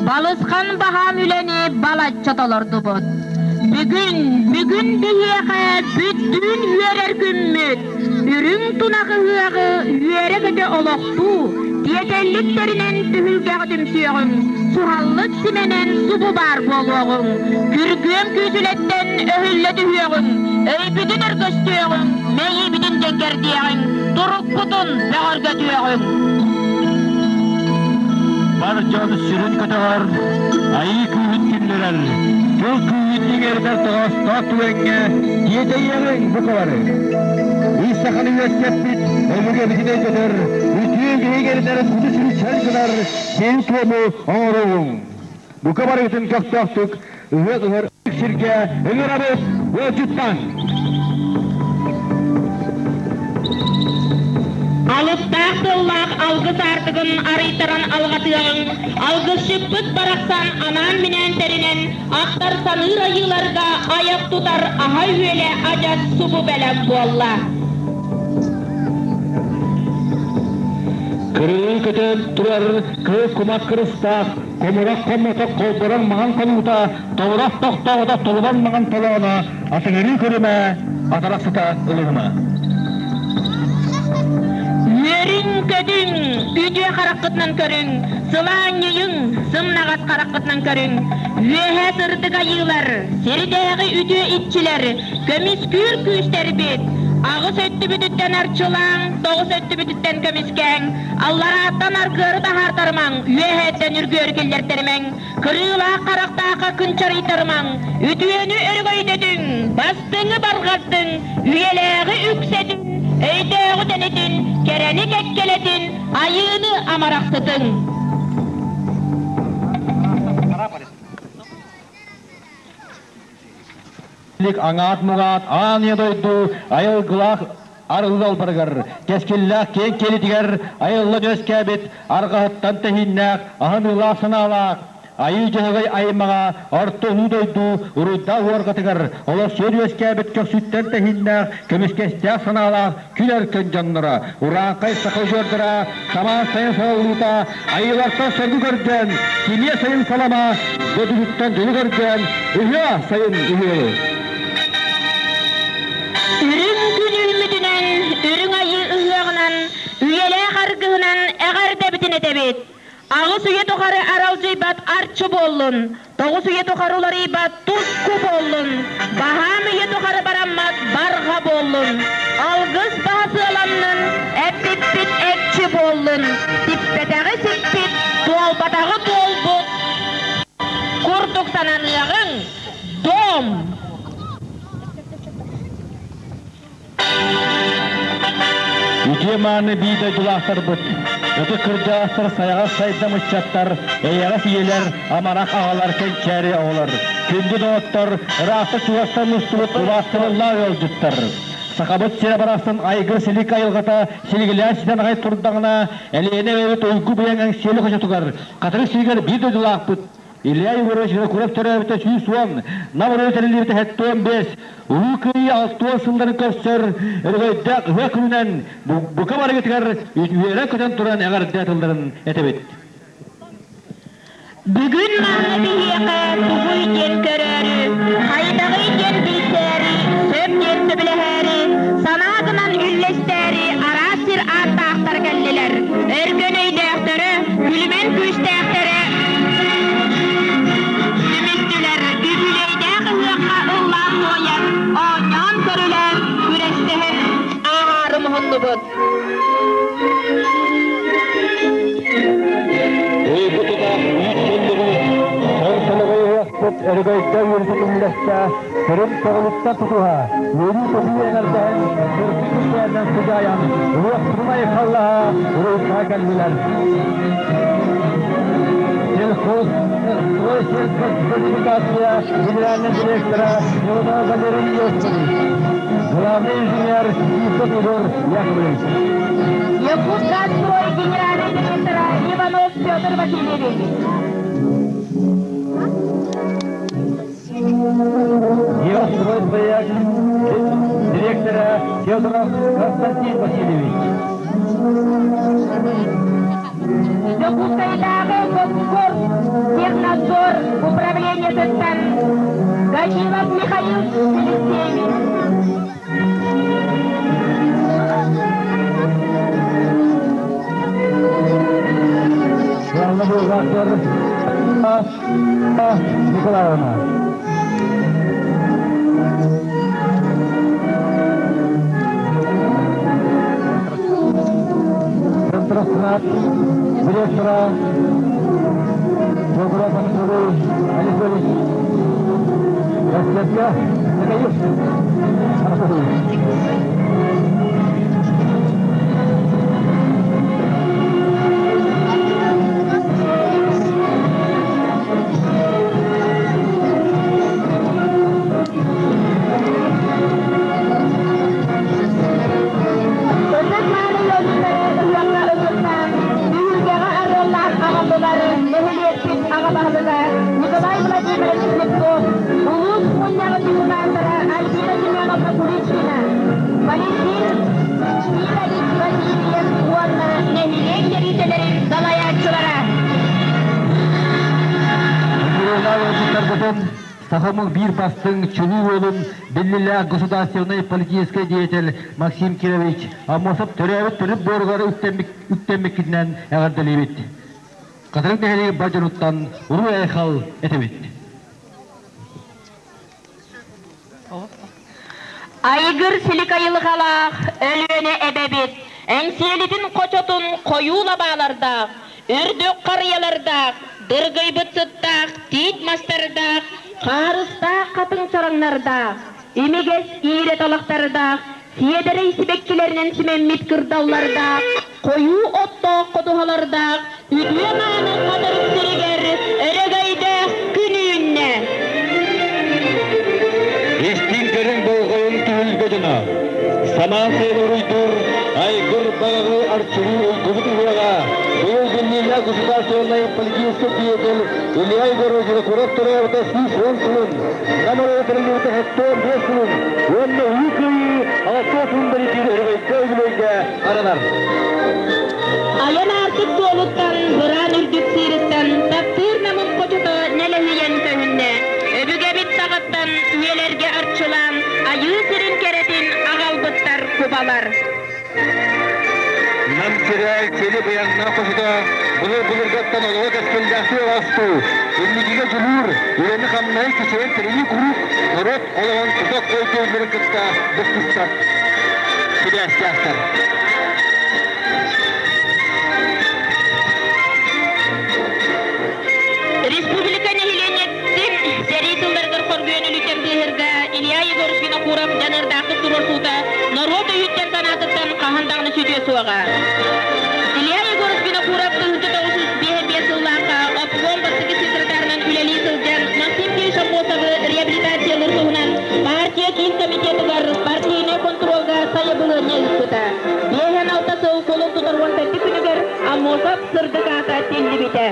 Balıskan baham üleni balat çatalardı bu. Bugün dünyaya bütün üyeler gümmüt. Ürün tunağı hüyağı üyere de olaktu. Diyetelliklerinin tühülgağdım süyağın. Suhallık simenen subu bar boluğun. Kürgüyem küsületten öhülledi hüyağın. Öy bütün örgüstüyağın. Meyi bütün denker diyağın. Duruk kutun bağır götüyağın. Barcanı sürün köteler, ayı kuyut günlürel. Çok kuyutlu gerder toğasta tüvenge, diyete yerin bu kavarı. İstakanı üniversitet ömürge bitine köter, ütüye geyi gerder kudüsünü çelgılar, senin tuğumu ağırıvun. Bu kavarı bütün köktöktük, ıhır şirke, ömür abis, vücuttan. Alıptağdıllık algыс artıgın arıytaran algatığın, algыс şıppıt baraksan anan minen terinen, aktar sanır ayılarga ayak tutar aha üyele acas subu belem bolla. Kırığı kötep durar, kız kumak kırıstak, komurak komutak kolduran mağan konuta, toğrak toktağıda toluban mağan tolağına, asıngeri körüme, atarak sıta ılığıma. Yerin ködün, üdüye karakıtnan körün, sılan yiyün, sımnagat karakıtnan körün, üyehe sırdıga yığlar, seridegi üdüye itçiler, kömis kür küsteri bit, ağız öttü bütütten arçılan, doğuz öttü bütütten kömisken, allara attanar kırda hartarman, üyehetten ürgür killertermen, kırıla karaktaqa kınçarı itarman, üdüyeni örgöy dedin, bastığını bargattın, üyelegi üksedin, Öydeği denedin, kereni kekkeledin, ayığını amaraksıdın. Angat mugat, anıya doydu, ayılgılak, arılı alpargar, keskillak, kek kelitiger, ayılı göskebit, argahıttan tehinnak, ahınıla sınalak. Ayı cahıgay aymağa, orta onu doydu, urudda uargatıgar, ola seriös kebet kök sütten tehinnak, kömiskestek sanalak, külerken canlara, urankay sakal gördüra, saman sayın sağlıta, ayılartan sorgu görgen, kimiye sayın salama, gödülükten dolu görgen, ühya sayın ühyalı. Ürün günülmüdünen, ürün ayı ühyağınan, üyele kargığınan, eğer debitine debit. Ağız üye tokarı aralcı ibat arçı bollun, doğuz üye tokarıları ibat tuzku bollun, baham üye tokarı barammat barga bollun, algız bahası alanın epipit ekçi bollun, tippetegi sippit, tuolpatagi tuolbut, kurduk sananlığın dom. Ütüyemanı bide culahtar bıt. Ötü kırcağızlar sayağa saydamış çattar, eyağa fiyeler, amarak ağalar kençeri ağalar. Kündü doğuttar, rastı çuvasta mustulut, uvastırılla yol juttar. Sakabıt sire barasın aygır silik ayılgata, silgiler siden ağay turdağına, eleyene verit uygu buyangan seli koşa tugar. Katırı silgiler bir de culak bıt. İlyay uğraşına kurep törevite süy suan, namur ötelilirte hettuan bes, uğuköyü altuan sındarı köster, ergöydak hüyakülünen, bu kabarı getigar, üyere köten turan eğer detılların etebet. Bugün manlı bihiyeke tuğuy jen körörü, haydağı jen bilseri, söp jen söbileheri, sanağınan üllesteri, arasir atta aktar kelliler, örgön öydäktörü, gülümen küçtäktörü, sümüktüler, übüleydeği hıyakka ıllan boyan, oñan körüler, küreştehin, ağarı muhundu bud. Ergöyden yürütülmüşte, kırım soğulukta tutuha, yeni tutuya nereden, kırpıklardan sıcayan, ruh turmayı kallaha, ruh sakalliler. Сельхоз, сельхозкодификация генерального директора Иванова Валерий Йосифович. Главный инженер Исов Егор Яковлевич. Якутгазстрой генерального директора Иванов Петр Васильевич. Геостройпроект директора Федоров Константин Васильевич. Якутскайдағы Госкор, Технадзор, управление ТЭСТан, Гачилов Михаил Алексеевич. Главный бухгалтер Николаевна. Центрострат директора Доброго Анатолий Рассветка Накаев Анатольевич. Николай Владимирович Лепков, Улус Муньяга Тимурандара, Альбина Семеновна Куличкина, Валентин Иванович Васильев, Уанна, Нехилен Дерителери, Далаяччылара. Сахамыл бир бастың чулу олын беллилі государственный политический деятель Максим Кирович Амосов төрәбіт түріп борғары үттенмеккінен әғарделебет. Қатырын дәхелігі бажынуттан ұру әйхал әтебет. Айгыр силикайылы қалақ, өлөне әбәбет, әңселетін қочотын қойула бағалардақ, үрдік қариялардақ, дыргый бұтсыттақ, тейт мастардақ, қарыстақ қатын сараңнардақ, имегес иірет олақтардақ, сиедері сібеккелерінен сіменмет кырдаулардақ, қою отто қодуғалардақ, үдуен аны қадырып сірігер, әрегайдақ күнүйінне. Естин көрін болғайын түгіл бөдіна. Саман сейл ұруйдыр, айгыр бағығы арчылы ұйдығыт ұяға. Бұл білнейлі государственный политический деятель Илья Егорович Куров тұрауыда сіз 10 сылын, намыр өтірілуді әттен 5 сылын, онны үйкөйі ағатқа тұндыры тері үргейді өглейді аранар. Аян артық солуттан, бұран үрдік сиріттан, тапсыр намын қочыты нәліген көніне. Өбіге бит сағаттан үйелерге арчылан, айы сірін керетін ағалбыттар күбалар. Нам теряй теле баянна қосыда, бұлыр-бұлырғаттан олығы кәскелдәсі оласты. Елмегеге жүлір, үйені қамнай кешен тірені күріп, ұрып олығын тұзақ қойды өмірі күтті біз тұстар. Күді әскәстар. Республика нехиленеттен серейтілдердір қоргөніліктен дегірді Илья Егоровичіні қурап жанырдағы тұрырсуды народ үйіттен санатыттан қағандағыны сөйте суаға. Илья Егоровичіні қурап 1905 жыллаққа обком бастығы секретарынан үләли сылден Максим Кейшапосовы реабилитациялыр суғынан партия кейін комитеті бар партийіне контролға сайыбылы неліспіті. Бейген алтасы қолын тұтырған тәтті күнігер Амосов сырдық ата тенді беті.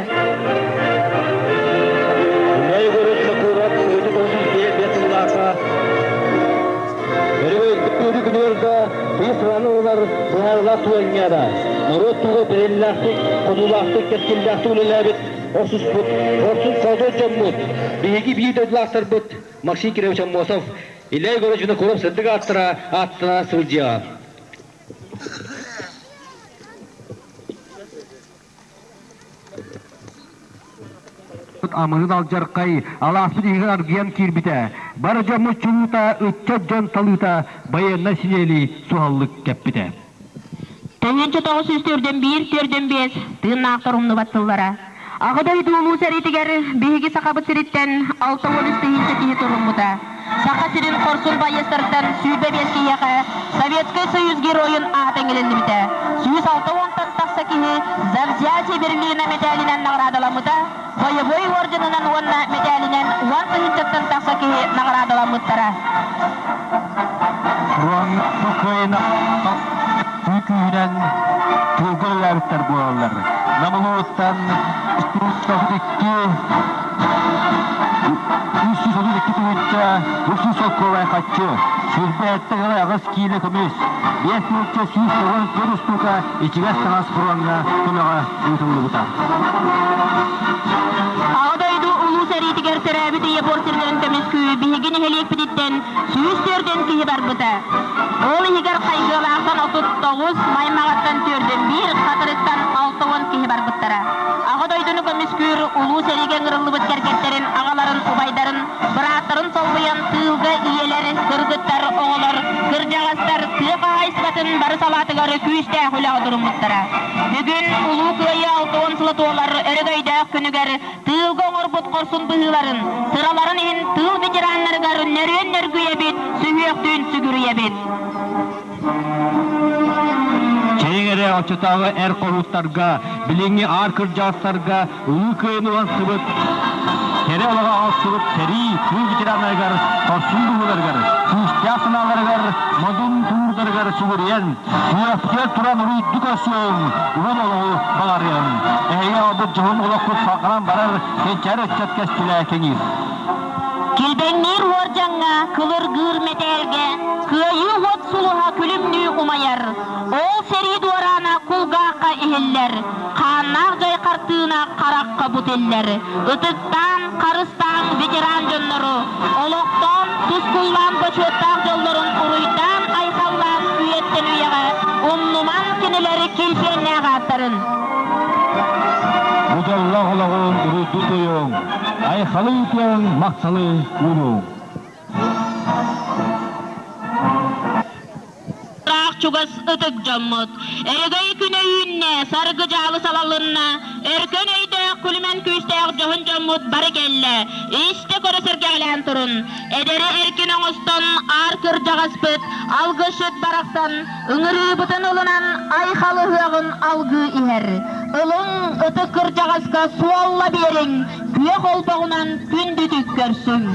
Народ туғы бірелләқтік, құдулақтық, кәткелләқтік өлеләбет, орсыз бұд, орсыз қалды жаммұд, бейгі бейді өділақтар бұд, Максим Кирович Амосов, Илья Егоровичіні көріп сырдық аттына сылдияға. Амығын алжарқай, аласпыд егін аргиян кирбіті, бар жамы чулута, өтчет жан талыта, баянна синели суаллық кәппіті. Тәңенчі 900-терден 1-терден 5 тыыннақтар ұмны баттылара. Ағыдай дуылу сәритігер бейгі сақабыт сіріттен 6-10 істейінсі кейі тұрын бұта. Сақасырын Корсун байыстырдан сүйбе бескейеқі Советский Союз героин атын келінді біті. Сүйіз 6-10 тақса кейі Завзятие Берлина медалінен нағырадыламыда, Боевой орденінен онна медалінен 10 тақса кейі нағырадыламыдтара. Ukrayna Türkiye'den Türkler erkekler bu aralar. Namuluğuttan Türk'taki 332 tuyutça 300 kolay kaççı. Sürbette kadar ağız kiyile kömüz. Bir Türkçe süz soğun körüz tuka içiğez tanaz kuranına tümeğe uyutulu buta. Ağdaydı ulu seriyeti gerserabidi yaportirlerin temiz köyü bihigini heliyek biditten süyüstörden kihi bar buta. Ol higer kaygılardan 39 maymağattan tördün bir katırıktan 6-10 kihi bar buttara. Ağdaydını kömüz köyü ulu serigen ırıllı bit kerketlerin ağaların ubaydarın bıraatların solmayan tığılga iyeleri kırgıtlar oğular kırcağızlar tığıqa aysbatın barı salatıgarı kүйісті hulağı durum buttara. Bugün ulu köyü 6-10 sılı toğlar ergaydak künüger tığılga orbut korsun bıhıların sıraların ehin tığıl veteranlargar nörüyen nörgüye bit sühüyöktüğün sügürüye bit. Çeyrere açıtağı er korutlarga, bilingi ağır kırcağızlarga, ulu köyünü olan sıvıt, tere olağa asılıp, teri, tüy bitiranlargar, korsun buğulargar, süstya sınavlargar, madun tuğurlargar sügüryen, süyaftiyer turan ulu dükasyon, ulan olağı bağıryan. Eğer adı cahın olakut sakaran barar, kençer etçet kestile kenir. Kilbenir horjanga, kılır gır metelge, kıyı hot suluha külümnü umayar. Ol seri duvarana kulgaqa ihiller, kanaq jay kartığına qarakka buteller. Itıktan, karıstan veteran jönları, oloktan, tuzkullan boçottaq jolların uruydan aysallan üyetten üyeğe, umnuman keneleri kilpiyenne ağatların. Budallah olağın urudu toyun, ayxalı ütüyen maksalı ulu. Çugas ıtık cammut. Ergey güneyinne, sargı calı salalınna, erken eyde kulümen küysteğ johun cammut barı gelle. İşte körüsür gelen turun. Ederi erkin oğustan, ağır kır cagaspıt, algı şüt baraktan, ıngırı bıtın ılınan ayxalı hüyağın algı iher. Ilın ıtık kır cagaska sualla berin, küye kolpağınan kündüdük görsün.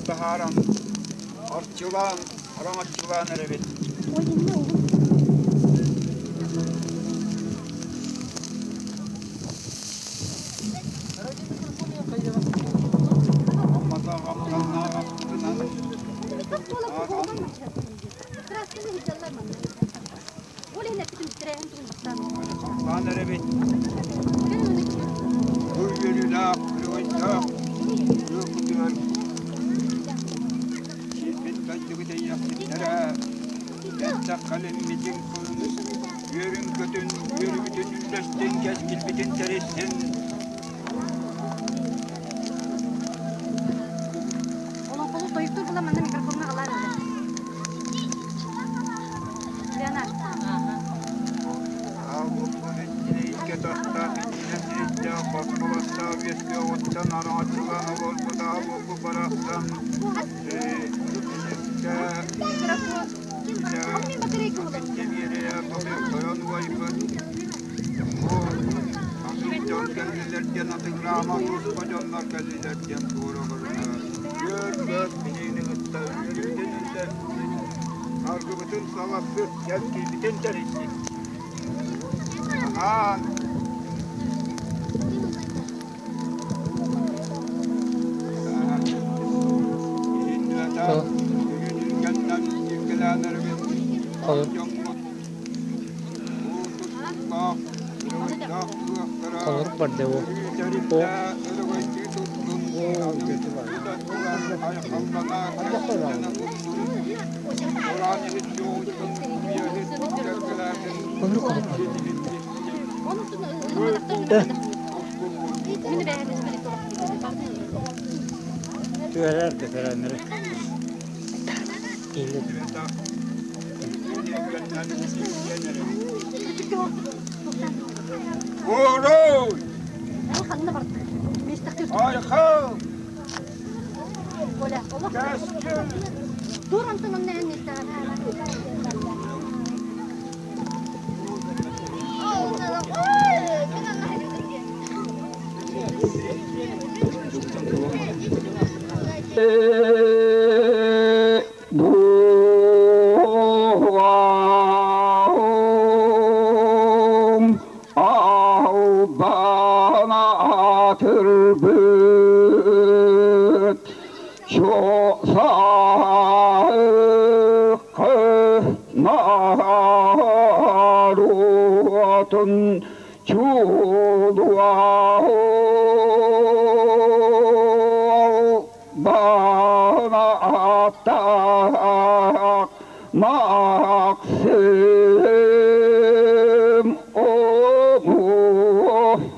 Baharan, artçılan, aramatçılan evet. Kalem metin kurmuş, yörün kötün, yörü bütün yüzleştin, keskil bütün terissin. Onun kolu soyup dur bulan, bana mikrofonunu alar öyle. Yana. Ağustos ettiğine ilke tahta, ettiğine ettiğine korkmalasta, veski oğuttan, araçılan olsa da bu baraktan. Cemiyeliğe tabi koyan vayfın. O asılcan geldilerken atıkrama dost kocanlar geldilerken doğru kılına. Gör bileğini ıtta ölümden ünde. Argı bütün savaşı gelki biten terisi. Aman. Olur. Olur पड़ते वो Tüyeler de ferenleri. İyi. Oğlum! Ayhan! Keskin! Dur antının ne annesi? Bana türbüt şu sağlıkı narutun çuluğa bana tak maksim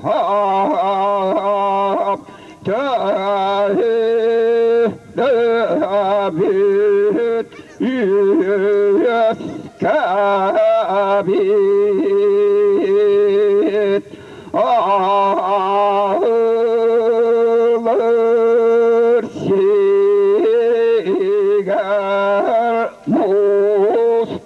muhab tehidebit yeskabit ağılır sigar mustamit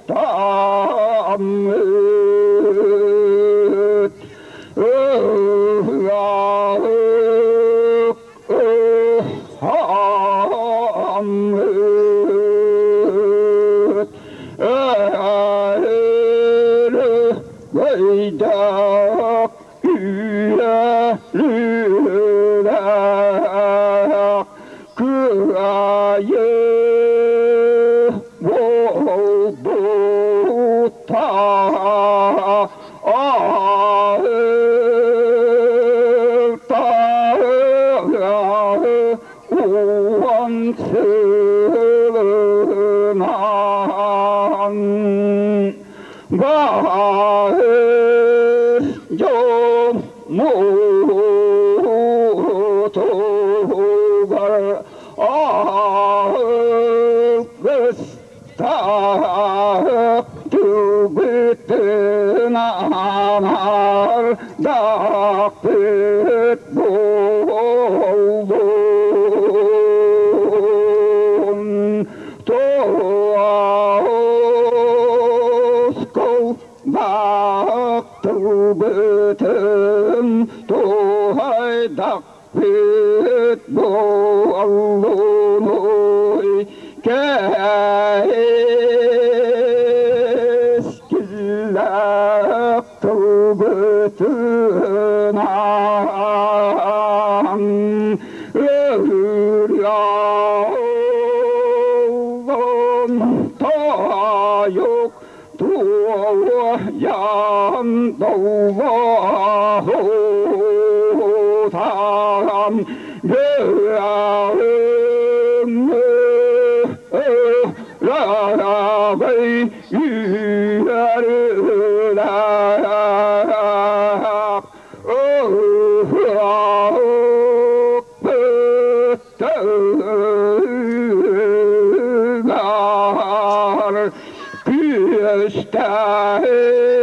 Veydak üyelüler kırayı oldu ta ağır uvansılınan bahir yomutugar ağır kıstaktı bütün anar daktık buldun baktı bütün tuhaydak bit bu Allah'ın keskilaktı bütün an ölür yavrum ta yok yan doğutan göğüm rağbey yürüler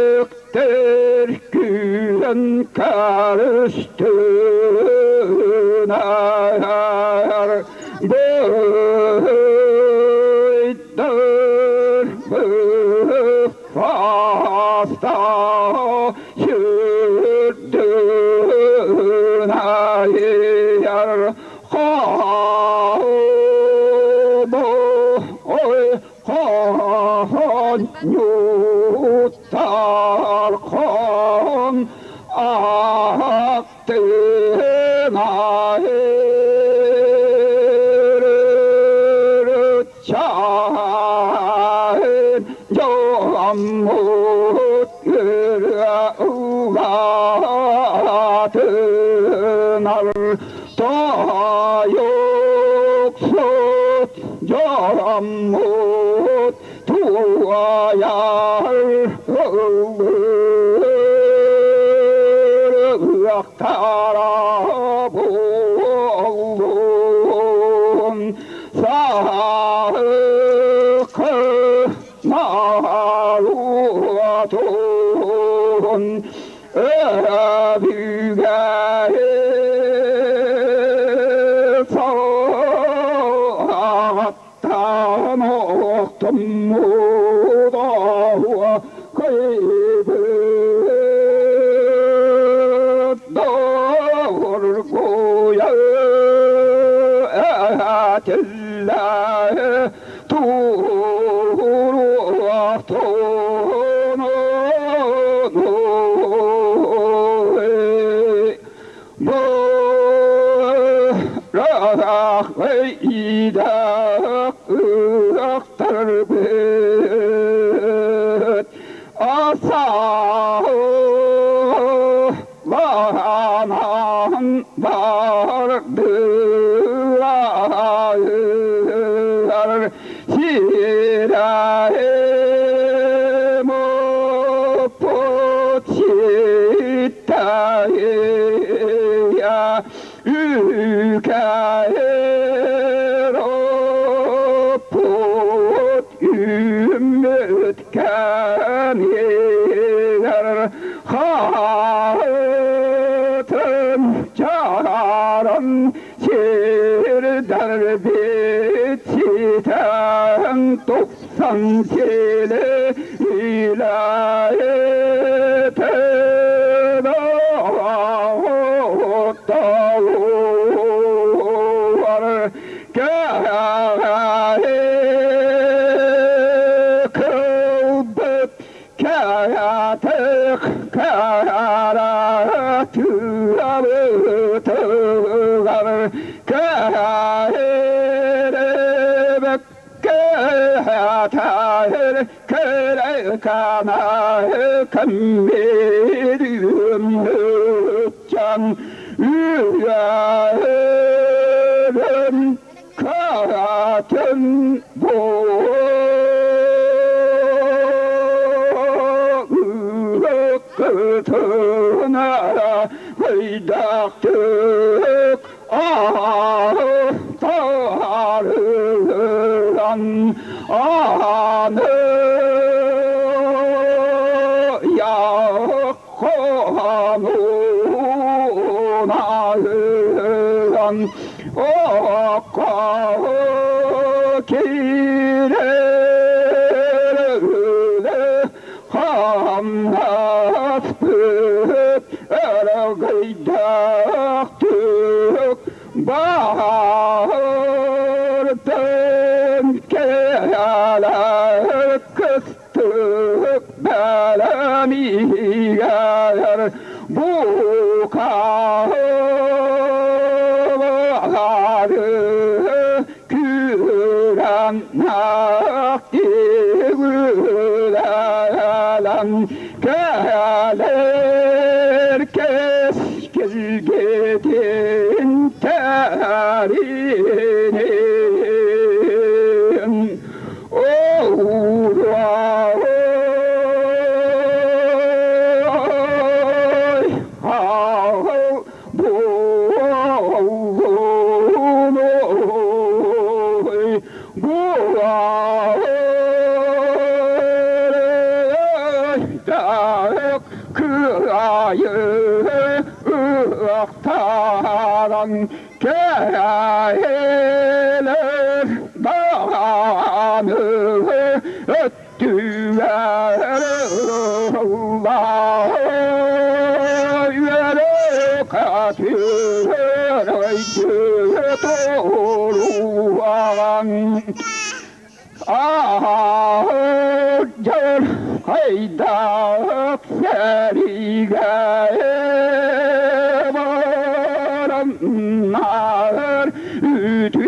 Güstektir gülen karıştınar Bıydır bıfasta sürdün ayar yutar kon aktın ayır çağın yağmur uğratınar da yoksut yağmur tuayar aktarab oldum sağlıkı marutun öbüge sağattan oktum mudahu kaybı doğurguya etillâhe tuğruhtunu bırak ve idak aktar büt asahı vahanan vardır ağır sirahim uput sitaya ülker uput ümitken yer hatın çağıran şiir derbit siten 90 sile ilayete dağıtlar kılbıt kayatık kayaratı alıtır kayere kayatır kere kana kemmedim can üyerim kayatın kıtına gıydaktık ağıtarılan anı yakkanun ağıran o kağı kirele hamnat büt gıydaktık bağırdım keyalar kıstık belemiyer bu kağıları küren nakdigülen keyalar keskil gedin terinin 딱 그 아이의 억타란 개를 나는 hayda seriga varanlar ütüemanı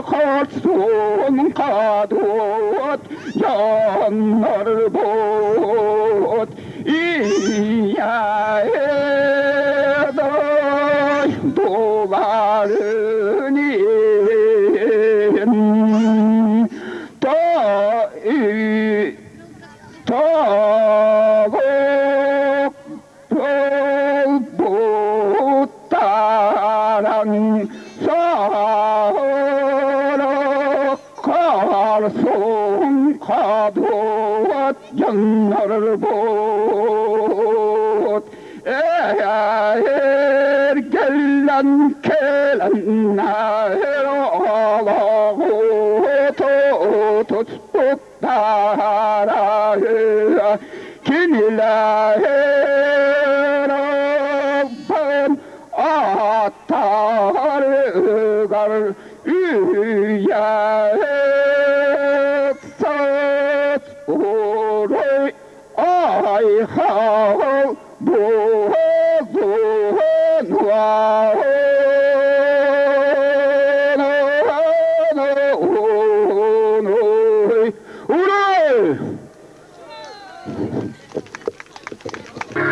korsun kadot yanlar bot İyaday duvarını yanlar bot eğer gelen kelenler Allah'u tuttarayı kiniler Rabbim atargar üyet sat oray ay hal boğazın var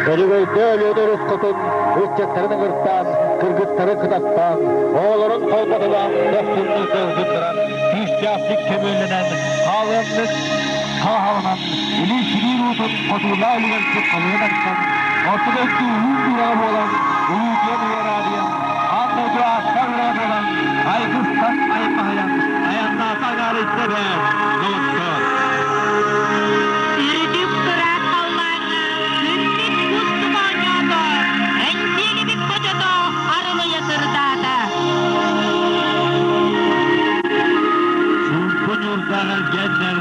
Ölügöyde ölüyor uskutun, ülketlerinin ırktan, kırgıtları kıdattan, oğulların kolbadılan, dostluğunu sözlündüren, pişyaslik kömürlenen, halımlık, kahalınan, ilişkili ruhun, koşullar ölügen çıkmalığın açsan, Ortodoks'u ulun duramı olan, uluyen uyaradiyen, anladığı aslarlar olan, aygıstan ayıpahayan, ayanda asarlar isteber, dostlar. Yürüdük durak kalmağına, günlük kustu banyoda, enkili bir kocada, arılı yatırdağda. Çulpun yurdalar genler,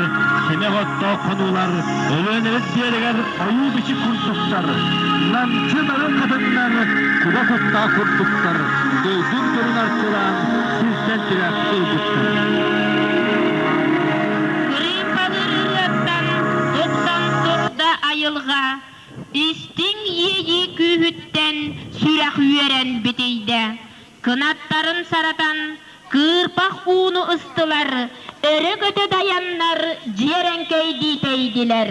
kime hotta konular, ölüeneriz diyeler, ayı biçi kurtuklar. Nancıların kadınlar, kuda hotta kurtuklar. Gözüm görün arttıran, sizden direk ılgıtlar. Kırıyım padırırıktan, 99'da ayılga, üstün yeyi kühütten, sürek yüeren biteyde. Kınatların saratan, kırpak uunu ıstılar, örü kötü dayanlar, ciğerenkey diteydiler.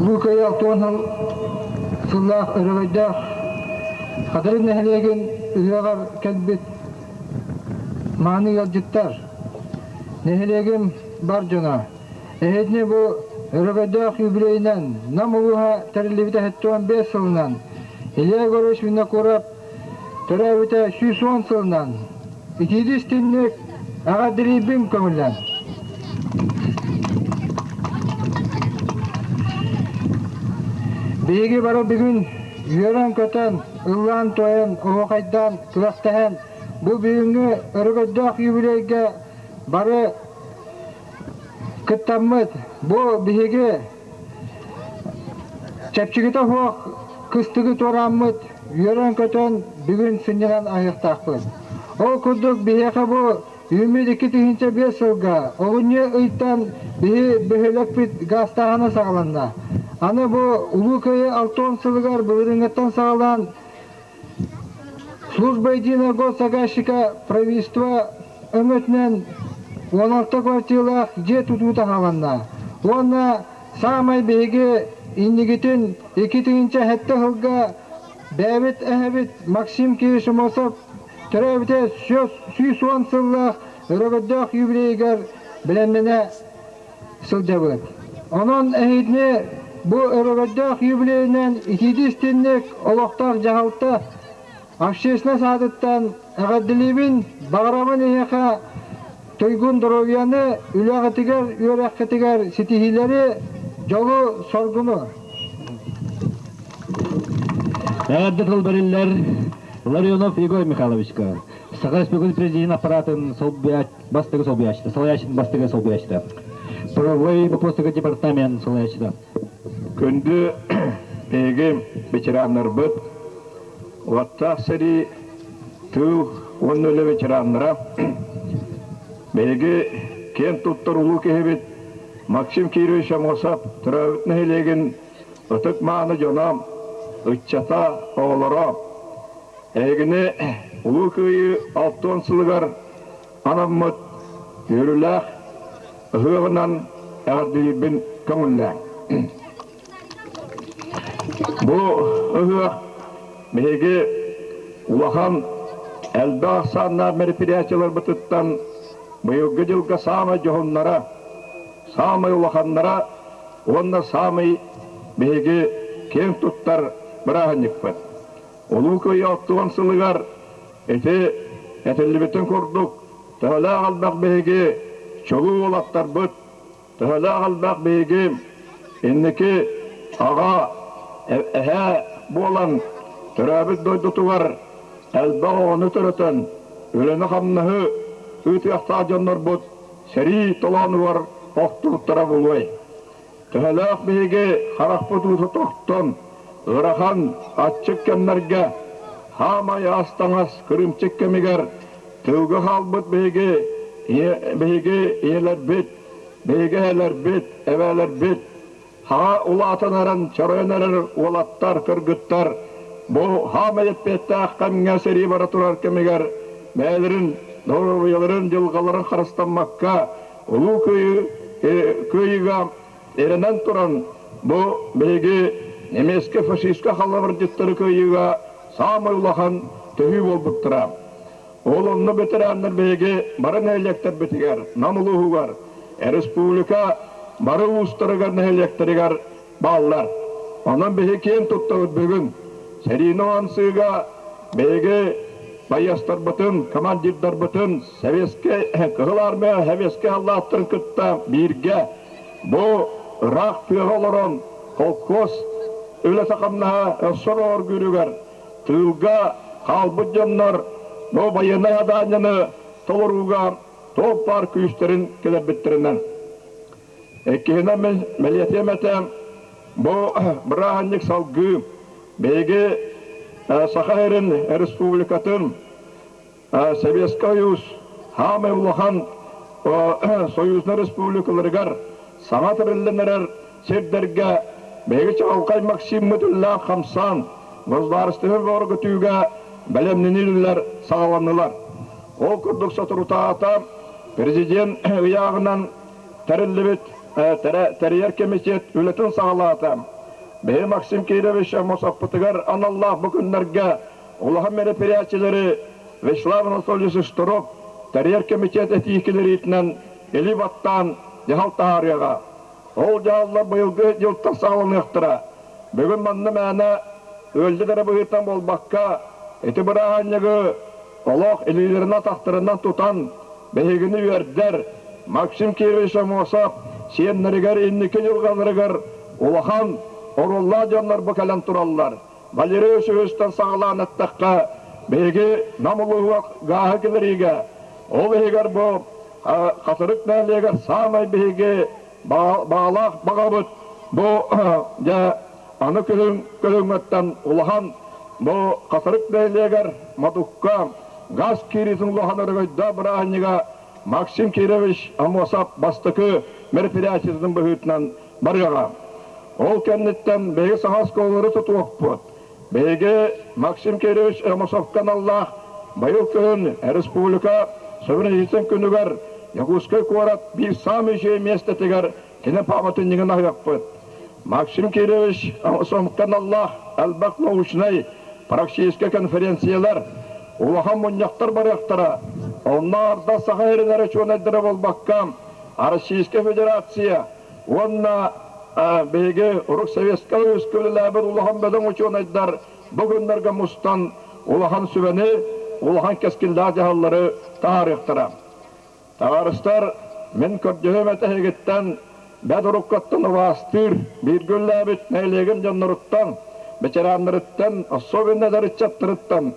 Luka'yı altın sıllah örüveyde kadarın nehlegen üyegar kelbet mani yalcıttar nehlegen bar jona ehedne bu örüveyde yübüleynen namuluha terilibite hettuan 5 yılından ilya görüş minne kurap törevite 110 yılından 200 tinlik ağa diribim kömüllen Begi bara bugün yören köten, ıllan toyan, oğukaydan, kılastahan bu büyüngü örgöddök yübüleyge bara kıttamıt bu bihigi çepçigite hoğuk kıstıgı toramıt yören köten bugün sınyanan ayıqtaqpın. O kurduk bihege bu ümid 2-5 yılga oğunye ıyttan bihi bühülük bit gastağını sağlanna. Ana bu Uluka'yı 6-10 sılıgar bölüngеттен sağlan служба единого заказчика правительства ömötnen 16 kvartilak je tututa halanna. Ona samay bege indigitin 2-nji hette hılga David Ehbet Maksim Kirishimosov törevite 110 sıllık örgöddök yübüleyger bilenmene sılcabıt. Onun ehidini bu örgöddök yübüleyinden 200 tinlik oloqtaq jahalta общественный садыттан ағаддилибин бағрамын eheka Toygun Dorovyanı ülağıtıgar, yörekıtıgar sitihilleri jolu sorgunu. Әгәдді тылбариллер Ларионов Игорь Михайловичка. Саха Республикасы президент аппаратын бастығы солбияшты, Солояшын бастығы солбияшты. Правовой вопростығы департамент солбияшты. Күнді бейгім ветеранлар бұд, Ваттақ сәрі түу 10 өлі ветеранлара бейгі кен тұттыр ұлу кехебет Максим Кирович Амосап тұрауытны елеген ұтық маңы жонам ұтчата оғылара. Әгіне ұлу көйі 6 сылығар анаммыт үйріләқ ұғығынан әғардейбін көңілләң. Бұл ұғық бейге улахан әлбақ санна мероприятиялар бұтыттан бұйылғы жылға самай жоғынлара, самай улаханлара, онна самай бейге кен тұттар бірағынық бұд. Олу көй 6 сылығар әтелібетін көрдік, тұғыла қалбақ бейге чоғы олаттар бұд, тұғыла қалбақ бейге еннеке аға әхә болан Törabit doydutugar, elba oğunu törötön, öleni kamnahı, üti ahtacanlar bud, seri tolanı var, oqtuluttara bulvay. Töhelaq beyge, haraqput utu toqton, ırahan, atçık kenlerge, hamay astangas, kırımçık kemiger, tövgü halbut beyge, eyeler bit, beyge heler bit, eveler bit, ha ulatan aran, çaroyan aran, olattar, kırgıttar, bu hamayet bette akkamga seri bara turar kemiger meylerin, doğruyaların, yılgaların xarastanmakka ulu köyüga erenen turan bu beygi nemeske faşiske xalavar jittari köyüga samay ulahan tühü olbuttura. Olonnu betirenler beygi barın eylekter betiger, namuluhu var. Respublika barı ulustarıgar neylekterigar bağlar. Onun beygi ken tuttağıd bugün. Serino ansıga beyge bayastar batın, komandirдар batın, seveske kıhılar mı, heveske Allah'tır kıtta birge. Bu raq püğalaran kolkos öyle takamnaha soror gürüger. Tılga kalbı canlar, bu bayına adanyanı toluruga topar kүйüşlerin keler bittirinden. Ekihine meliyetemetem bu bırahanlık salgı beyge Sakharin Respublikatın Sovyetski Soyuz hamay ulahan Soyuzna Respublikalarıgar sanat rillinerer serderge beyge çağılkay Maksim Müdüllah Hamsan Vazdaristihir örgütüge belemninirler sağlanırlar. O kurduk saturutaata prezident uyağından terillibit teriyer kemiset ületin sağlata Бе Максим Кирович Амосаппытыгар аналлах бу күннәргә улахан мероприятиеләре Веславна Солисыштырып, Тарьер комитет этикеләре итнән Элибаттан Яхалтарыга. Ол яллар быелгы елта сагылмыктыра. Бүгін манны мәне өлдідері бұйыртан болбаққа эти бұрағанығы олық елейлеріне тақтырынан тұтан бәйгіні өрдер Максим Кирович Амосап сиеннерігер иннекі жылғанырығыр улахан орулла жанлар бұкәлен тұраллар. Валерий Өсігістен сағылан әттіққа бәйгі намылуға ғағы келеріге ол бәйгер бұл қатырық нәлегер самай бәйгі бағалақ бағабыт бұл аны көліңметтен улахан бұл қатырық нәлегер мадуққа газ киризин улаханырығыда бірағаныға Максим Кирович Амосап бастықы мероприятиесінің бұхытынан барғаға. Ол кәнеттен бәйгі сағас қолыры тұтуық бұд. Бәйгі Максим Кирович Амосапқан Аллах байыл күн республика суверенитетін күнігер Якутской қуарат бір самый жей местетігер кені паматыннығын ағық бұд. Максим Кирович Амосапқан Аллах әлбақ научнай практический конференциялар улахан мұнияқтар барықтыра. Онларда сағайрынары чөнәддірі болбаққа Российская Федерация онна бейгі Урық Советская өскөлілі бір улахан бәдің ученайдар бүгіндерге мұстан улахан сүвені, улахан кескілді жағалары тарихтыра. Тағарыстар, мен көрдігім әтәйгіттен бәд ұрыққаттың ұвастыр, бір гүлі әбіт нәйлеген жаннырыттан, бәчеранларыттан, особенно дәрітчаттырыттан,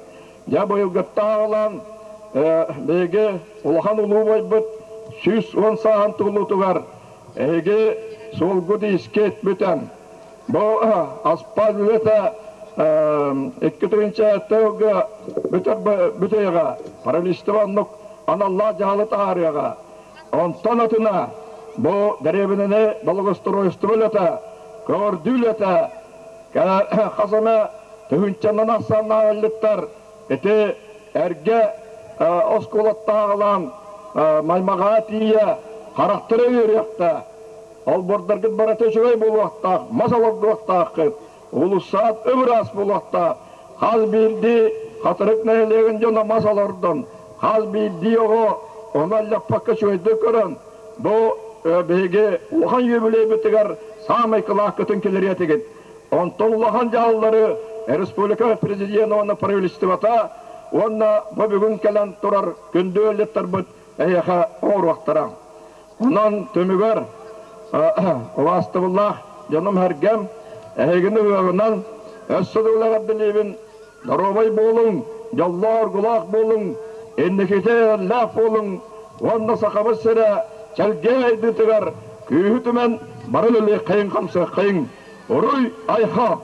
я бойылғытта ағылан, бәйгі улахан ұлу байбыт, 110 саған тұғылу тұғар, әйгі сол күді искет бүтен. Бұл аспаз өті 2-тігінші әттеугі бүтейға, паралистыванлық аналла жағы тағарыға. Онтан атына бұл дәребініне балығыстыройысты бөлеті, көрдүлеті, қазымы түгіншаннан асанна әліттар, әті әрге осколаттағылан маймаға тие қарақтыры өректі. Ол бордаргыт бараты жүгей болуақтақ, мазаларды оқтақ, ұлысат өмір ас болуақтақ. Қаз білді қатырық нәйлеген жона мазалардың. Қаз білді оғы оналап паққа шөйді көрін. Бұл бейге ұлған өбілей бітігер самай қылақ күтін келер етігід. Онтон ұлған жағалары республика президенті оны правительствата, онна бұл бүгін кәлін тұрар күнді өлеттер бұд әйеға оғыр уақтыра. Онан төмігер Уастыбыллах, жаным әргем, әйгіні өғынан, әссідулі ғабділейбін, даробай болың, жаллар құлақ болың, әннекете әлләқ болың, онна сақабы сірі, чәлге әйді түгер, күйітімен барылылы қайын қамсы қайын, ұруй айха.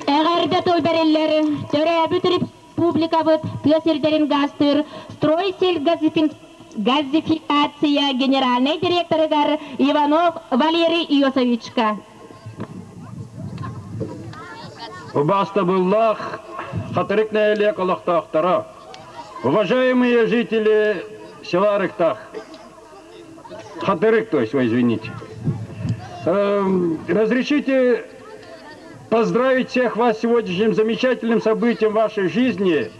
Әғәрді төлбәрелері, түрі әбіт республика бұд, пөсердерін ғастыр, стройсель газификация генеральный директор Иванов Валерий Иосовичка. Убастабуллах, хатырыкная Олег Аллахтахтара. Уважаемые жители села Рыктах, Хатырык, то есть, вы извините. Разрешите поздравить всех вас с сегодняшним замечательным событием в вашей жизни,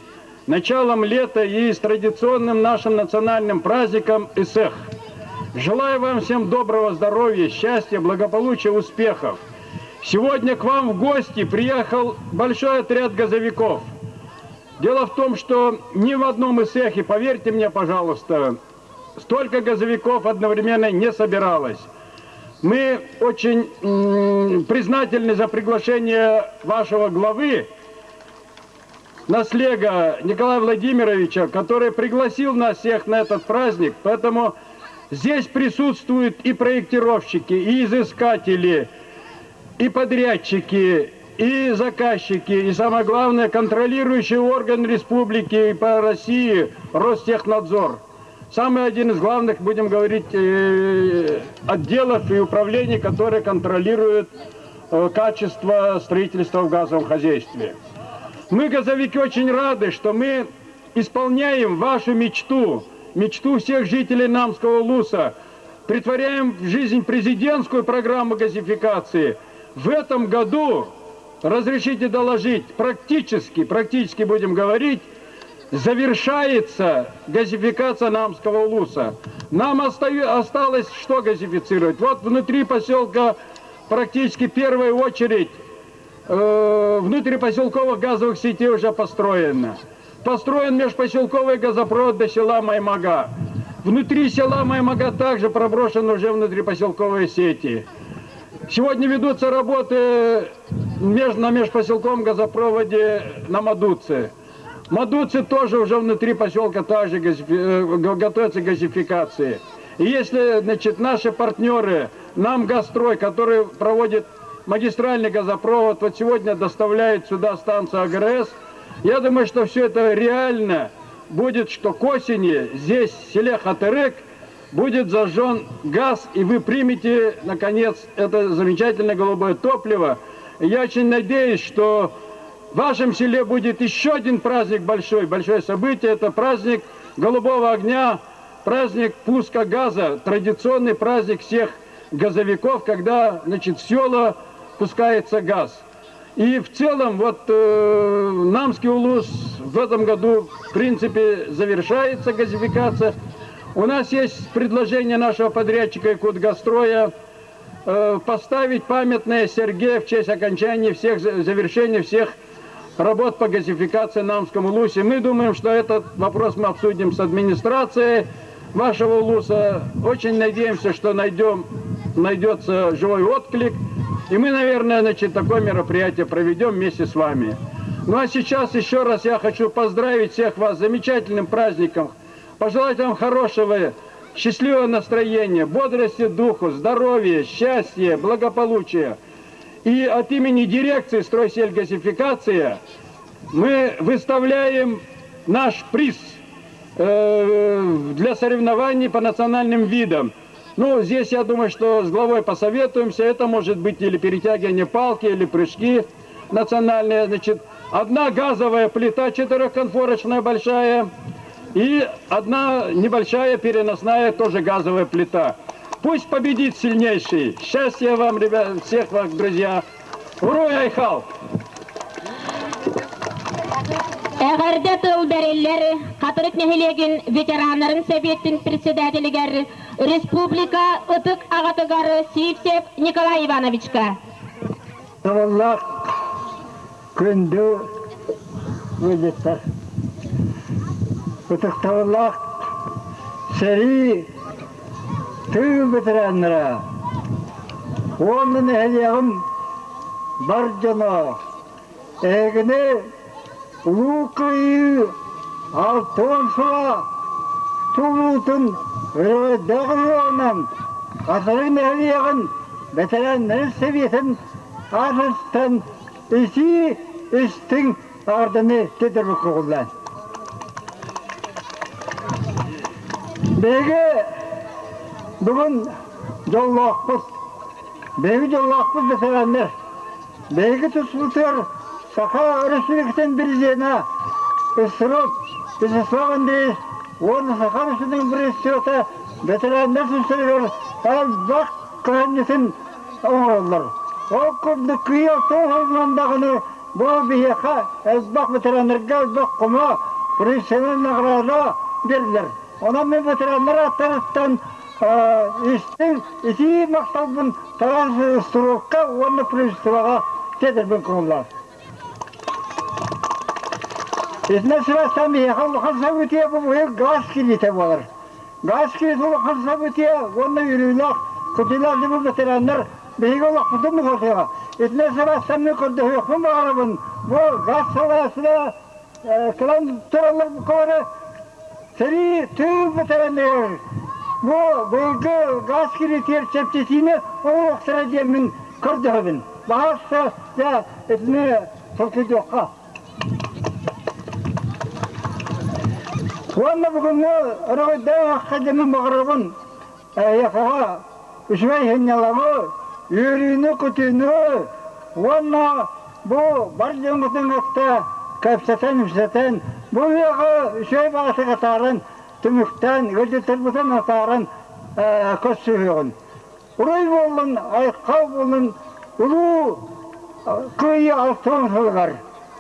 началом лета и с традиционным нашим национальным праздником Исех. Желаю вам всем доброго здоровья, счастья, благополучия, успехов. Сегодня к вам в гости приехал большой отряд газовиков. Дело в том, что ни в одном Исехе, поверьте мне, пожалуйста, столько газовиков одновременно не собиралось. Мы очень признательны за приглашение вашего главы, Наслега Николая Владимировича, который пригласил нас всех на этот праздник. Поэтому здесь присутствуют и проектировщики, и изыскатели, и подрядчики, и заказчики, и самое главное, контролирующий орган республики по России Ростехнадзор. Самый один из главных, будем говорить, отделов и управлений, которые контролируют качество строительства в газовом хозяйстве. Мы, газовики, очень рады, что мы исполняем вашу мечту, мечту всех жителей Намского Улуса, притворяем в жизнь президентскую программу газификации. в этом году, разрешите доложить, практически будем говорить, завершается газификация Намского улуса. Нам осталось что газифицировать? Вот внутри поселка практически первая очередь внутрипоселковых газовых сетей уже построена. Построен межпоселковый газопровод до села Маймага. Внутри села Маймага также проброшены уже внутрипоселковые сети. Сегодня ведутся работы на межпоселковом газопроводе на Мадуце. Мадуце тоже уже внутри поселка также готовятся к газификации. И если, значит, наши партнеры, Намгазстрой, который проводит магистральный газопровод, вот сегодня доставляет сюда станцию АГРС, я думаю, что все это реально будет, что к осени здесь, в селе Хатырык, будет зажжен газ, и вы примете, наконец, это замечательное голубое топливо. И я очень надеюсь, что в вашем селе будет еще один праздник большое событие. Это праздник голубого огня, праздник пуска газа, традиционный праздник всех газовиков, когда, значит, в села пускается газ. И в целом, вот Намский улус в этом году, в принципе, завершается газификация. У нас есть предложение нашего подрядчика Якутгазстроя поставить памятное Сергея в честь окончания завершения всех работ по газификации Намскому улусе. Мы думаем, что этот вопрос мы обсудим с администрацией вашего улуса. Очень надеемся, что найдется живой отклик. И мы, наверное, значит, такое мероприятие проведем вместе с вами. Ну а сейчас еще раз я хочу поздравить всех вас с замечательным праздником. Пожелать вам хорошего, счастливого настроения, бодрости духу, здоровья, счастья, благополучия. И от имени дирекции «Стройсельгазификация» мы выставляем наш приз для соревнований по национальным видам. Ну, здесь, я думаю, что с главой посоветуемся. Это может быть или перетягивание палки, или прыжки национальные. Значит, одна газовая плита 4-конфорочная большая и одна небольшая переносная тоже газовая плита. Пусть победит сильнейший. Счастья вам, ребят, всех вас, друзья. Уруй Айхал! Эғарда тыл бәрелер, қатырык нәхилеген ветеранларын советтің председателігер республика ұтық ағатығары Сивсев Николай Ивановичка. Tavallak күнді өдеттер. Ұтық tavallak сәрі түйі бітірәнлері. Оның әлияғым бар жана. Әгіне Лукayı altın suğa tuğutun dağılığından Asarın ehliyağın veteranların seviyetin arasından isi üstün ardını tedirlik kullan. Begi bugün yollakpız. Begi yollakpız veteranlar. Begi tutsulutur. Saka arasılıktan bir zena ısırıp bizi soğandı. Onu saka arasının bir ısırıkta veteranlar süsürüyor. Bak kıhannetin oğullar. O kurduk kıyı toğullandağını bu bir yaka ezbak veteranlarga ezbak kuma Brüssel'in nağrara verdiler. Ona ben veteranlara taraftan isi maksadın tarafı ısırıkka onu Brüssel'e tedirgin konular. İzne sırasından bir yakalı kalsa bitiyor bu gaz kilidi var. Gaz kilidi kalsa bitiyor, onunla yürüyorlar. Kutular bu veteranlar bir yolu kutu mu kalıyor? İzne sırasından bir kutu yok mu arabın? Bu gaz sırasında kalan turalar bu kadar seri tüm veteranlar. Bu bölge gaz kilidi çepçesini o vakıra diyemin kırdığı Bahasa ya izne Türkiye yok. Ванна бүгін ройда қадымы мағырыбын яқаға үшвай хенняламы, үйріні күтіні, ванна бұл бар жөңгітін өтті көпсетен, бұл яғы үшвай бағысы қатарын, түміктен, өдетір бұтын атарын көз сүйеғін. Рой болын, айқау болын, Ulu kıyı altın sılgar.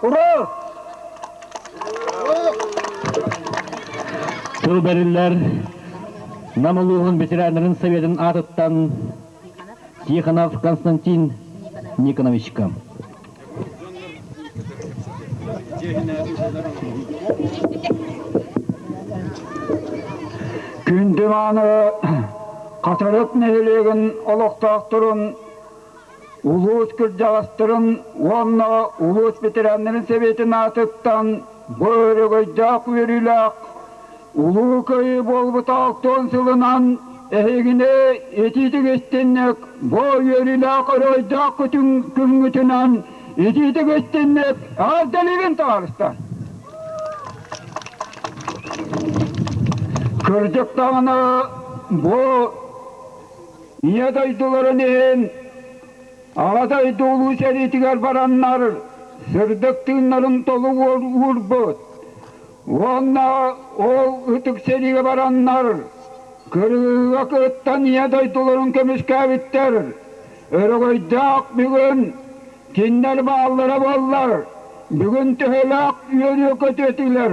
Ulu! Tılberiller Namuluğun veteranların Sovet'in atıttan Tixanov Konstantin Nikolaevичка. Күндіманы қатарып нәйлеген олықтақтырын, улуыз күрдағыстырын, онна улуыз ветеранларын Советін атыптан бөрігойдақ өрілақ, улуу көйі болбыт алтын сылынан әйгіне етейдік естеннек, бой өрілақ өройдақ күнгітінен етейдік естеннек, аз дәлеген тағарыстан. Kırcık dağına bu yedaydıların eğin ağadaydı ulu seritiger baranlar sırdık tığınların dolu vurbu ona o ıtık serige baranlar kırığı akıttan yedaydıların kömüş kavitler örgüydağ bugün kinler bağlara bollar bugün tühelak yürü kötütüler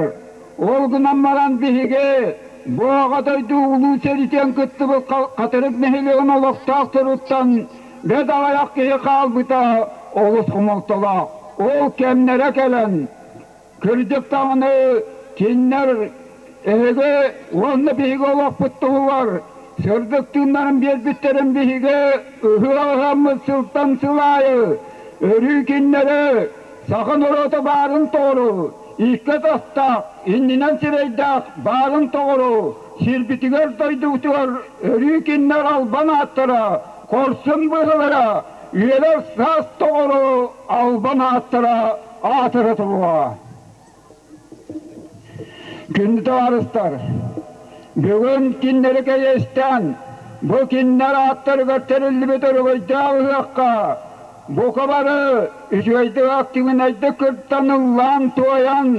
olgunanmaran bihige bu ağadaydı ulu seriten kıttıbı katırık nehiliğin oluqtaq turuttan ve dağayak geyi kalbıta olus kumultula ol kemlere gelen kırcık dağını kinler ehege onunla bihige olaq bıttığı var sırdık tığınların bir bitterin bihige ıhı ağamız sıltan sılayı örü kinlere sakın orada bağırın doğru İlket astak, indinen sireydaq, bağın doğru, sirbitiger doyduqtugar, örükinler alban attıra, korsun bığılara, üyeler sas doğru, alban attıra, atırı tuğa. Gündü arıstar, bugün kinleri keyesten, bu kinler attırı götterildi bitirgöydağı hıqqa, bu kabarı üçüydü aktiğin aydı kırtanılan toyan,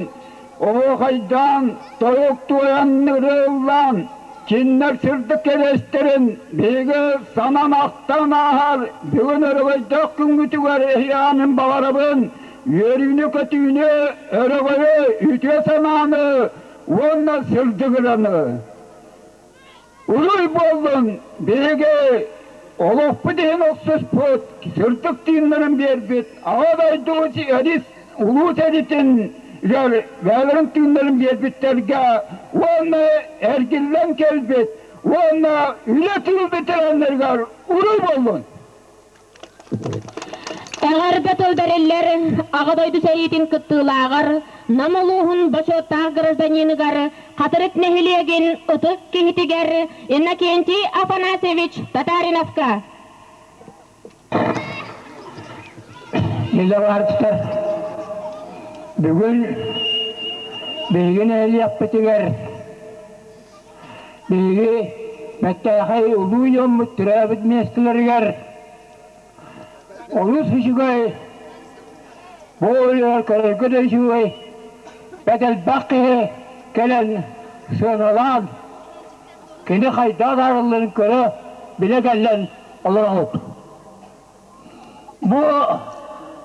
o haydan toyuk toyan nırılan, kinler sırdık keresterin, bigi sanan aktan ahar, bugün örgüydü küngütüger ehyanın bağırabın, yörüğünü kötüğünü, örgüyü ütüye sananı, onunla sırdıgıranı. Uluy boldun, bigi, olup bu deyin oksuz put, sırtık dinlerin bir bit, ağaday doğusu edis, ulu seritin, galerin dinlerin bir bitlerge, onu ergillen kelbit, onu ületil bitirenlerger, uluy boldun. Eğer betölberiller ağadaydı seyitin kıttığılağır, namuluğun başottağ gражданинıgar, katırık nehiliyegin ıtık kihitiger, Innokentiy Afanasьевич Tatarinovka. Güzel artistler, bugün bilgin eli yapıtıger, bilgi mettayakay uluyon mutlabit mestilerger, olus hücugay, boğuluyor karargıda hücugay, bedel bakıya gelen sığınalan, kendi hayda darılığın körü bile gelen olur olup. Bu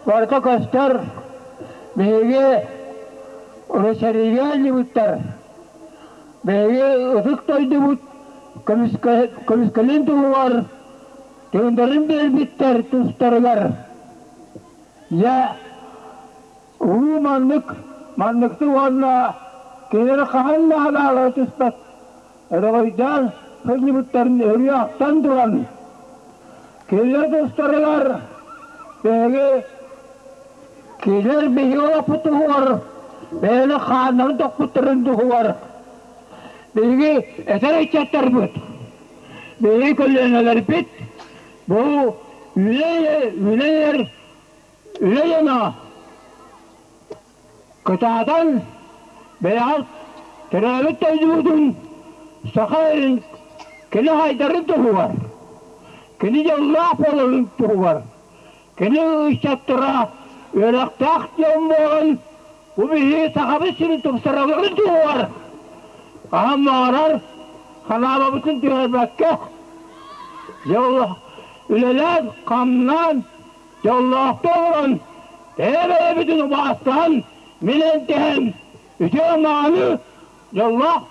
varka göster, bilgi uğraşarıya libutlar, bilgi ıtık doydu but, komiskalin tuğu var, Tüyünlerin bir bitter tüstarılar. Ya uğu manlıktı valla kenara kahalla halala tüstak. Erogaydan hızlı bitlerin örüye aktan duran. Keller tüstarılar. Böyle keller behi ola putuğu var. Böyle khanların tokputların tuğu var. Böyle eser içetler bit. Böyle kolleneler bit. Bu üleyena kıtadan beyaz terabit tecrübün sakayın kili haydarın tuğu var. Kili yallah polun tuğu var. Kili ışattıra ölaktak yomboğun bu bihi sakabısını tupsaralığın tuğu var. Aham mağarar halama bütün tüher bakke yallah üleler kamlan Yallahta olan tebe bütün bastan minen tehem ütemanı yallah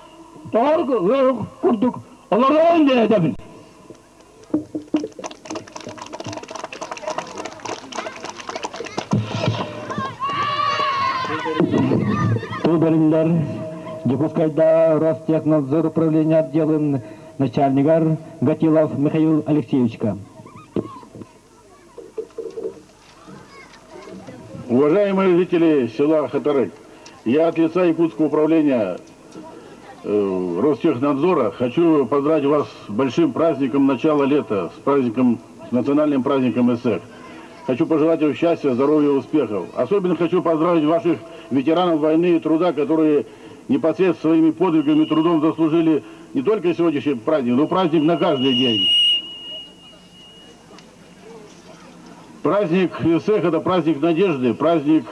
doğru kurduk. Allah'a önde edemin. Бұл бөлімдер Якутскайда Ростехнадзор управления отделом начальникар Гатилов Михаил Алексеевичка. Уважаемые жители села Хатарык, я от лица Якутского управления Ростехнадзора хочу поздравить вас с большим праздником начала лета, с национальным праздником ЭСЭК. Хочу пожелать вам счастья, здоровья и успехов. Особенно хочу поздравить ваших ветеранов войны и труда, которые непосредственно своими подвигами и трудом заслужили не только сегодняшний праздник, но праздник на каждый день. Праздник ЭСЭК — это праздник надежды, праздник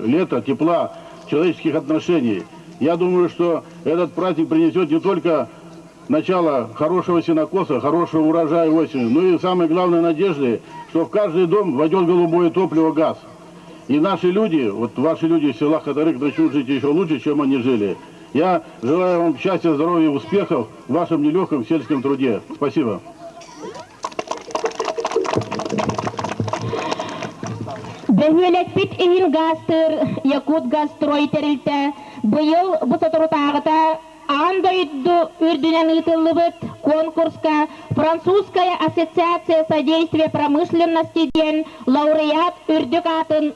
лета, тепла, человеческих отношений. Я думаю, что этот праздник принесет не только начало хорошего сенокоса, хорошего урожая осенью, но и самое главное надежды, что в каждый дом войдет голубое топливо, газ. И наши люди, вот ваши люди в селах Хатарык начнут жить еще лучше, чем они жили. Я желаю вам счастья, здоровья и успехов в вашем нелегком сельском труде. Спасибо. Бәһүләтпит иһин гастыр, Якут гастрой терилте, быйыл бу сатырутагыта андойду үрдүнен ытылыбыт конкурска Французская ассоциация содействия промышленности ден лауреат үрдүк атын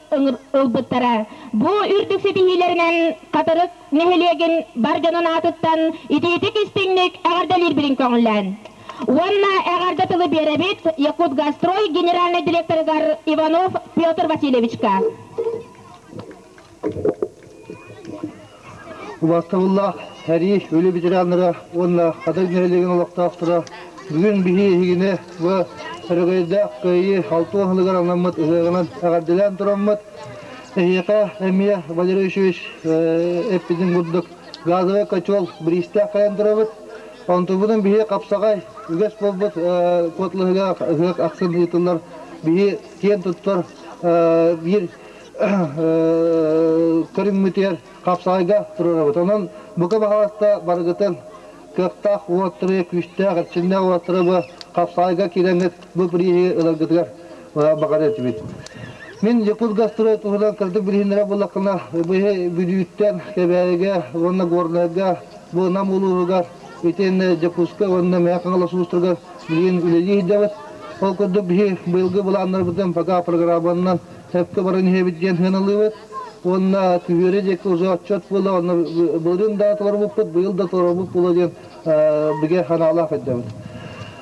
ылбыттара. Бу үрдүк сетихилеринен Катарык нехелеген барганын атыттан итетик истиңник ағардалир билин көңүллән. Онна ағардатылы беребит Якут гастрой генеральный директоргар Иванов Петр Васильевичка. Убастыллах Хариш өлі ветеранлары онна Катарык нехелеген олақтақтыра бүгін бихи егіне бұ әрігейді қойы алты оғылығар анламыт ұзағынан ағардылан тұрамыт Ека Эмия Валерьевич эппидин күрдік газовый котел Бристя қаян тұрамыт Антубудun bihi kapsagay, üges bolbut, kotluğuna aksın yıtırlar, bihi tiyen tuttur, bir kırın mütiyer kapsagayga durur. Onun bu kabahasta bargıtın köktağ uvattırı, küçte, kaçında uvattırı bu kapsagayga kirenget bu biriyi ılagıtlar bakar etibit. Min Yakut gastroy tuğudan kırdık bilhinlere bulakına, bihi büdüyütten kebeyge, onunla gornaga, bu namuluğugar, Итен Jakutska онна мякаңла сустырга билген үледи дебет. Ол көрдү бихи быйылгы буланнар бутен пага программанан хепке барын хебитген хыналыбыт. Онна күбере жек уже отчет була, онна бырын да торбуппут, быйыл да торбуп була ден биге ханалах эдебет.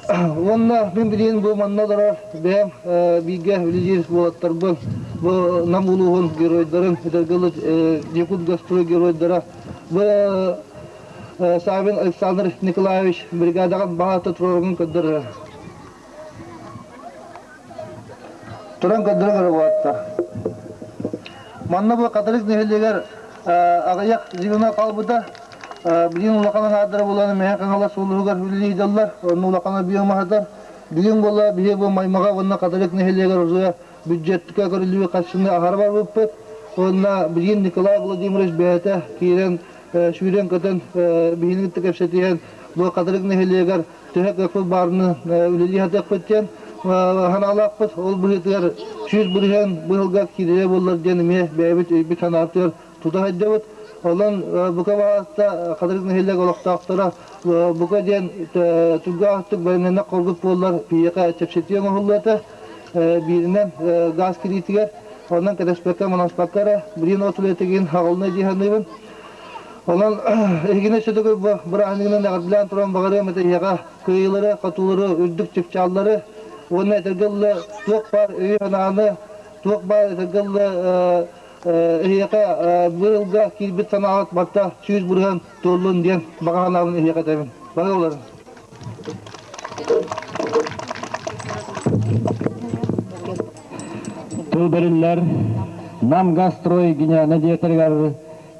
Онна мен билген бу манналар бем биге үледи булаттар бу намулугун геройдарын эдергылы Якут гастрой геройдара бу Савин Александр Николаевич бригадаган багаты турган кыдыр. Туран кыдыр ватта. Манна бу Катарык нехелегер агаяк жигына калбыда билин улакана адыр буланы мякаңала сулугар билидалар, onu улакана биомадар. Билин бола бие бу маймага вонна Катарык нехелегер уже бюджеттке көрүлүбү кашыны ахар бар буппет. Онна билин Николай Владимирович бете кирен Şüren kadın bilinlik tekepsetiyen bu Kataryk neheliyegar tehek ekul barını üleli hatek petken hanalak pet ol buriyetler şüz buriyen bu hılga kireye bollar denime beyabit bir tanartıyor tuta haddebet olan bu kavasta Kataryk neheliyegar olaqtaqtara bu kadar tügga attık benene korkup bollar piyaka tekepsetiyen ohullata birinden gaz kiritiger ondan kadespekka manaspakara birin otuletegin hağılına cihanlıybın Olan egine şöyle bir anının ağırdan turan bağırıyor mete yaga kıyıları, katulları, ürdük çıkçalları onun etergille çok var iyi hananı çok var etergille yaga bir yılga kilbit sanaat bakta 200 burhan torlun diyen bağanağının yaga demin. Bana olar. Tülberinler Nam Gastroy Gine Nediyetergar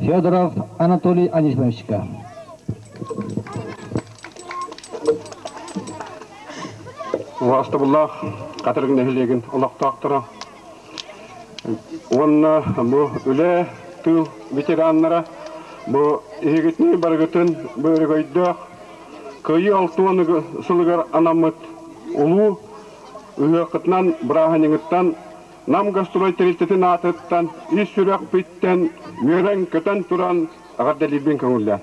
Федоров Анатолий Анисимовичка. Вастыбыллах Катарык нехелеген олақтақтыра онна бу үле тыл ветераннара бу егетни баргытын бөргөйдө көйү алтуаны сылыгар анамыт улуу үйөкытнан браханиңыттан нам гастрой терилтетин атыттан ис сүрөк биттен мөрен көтөн туран агардалибин көңүллө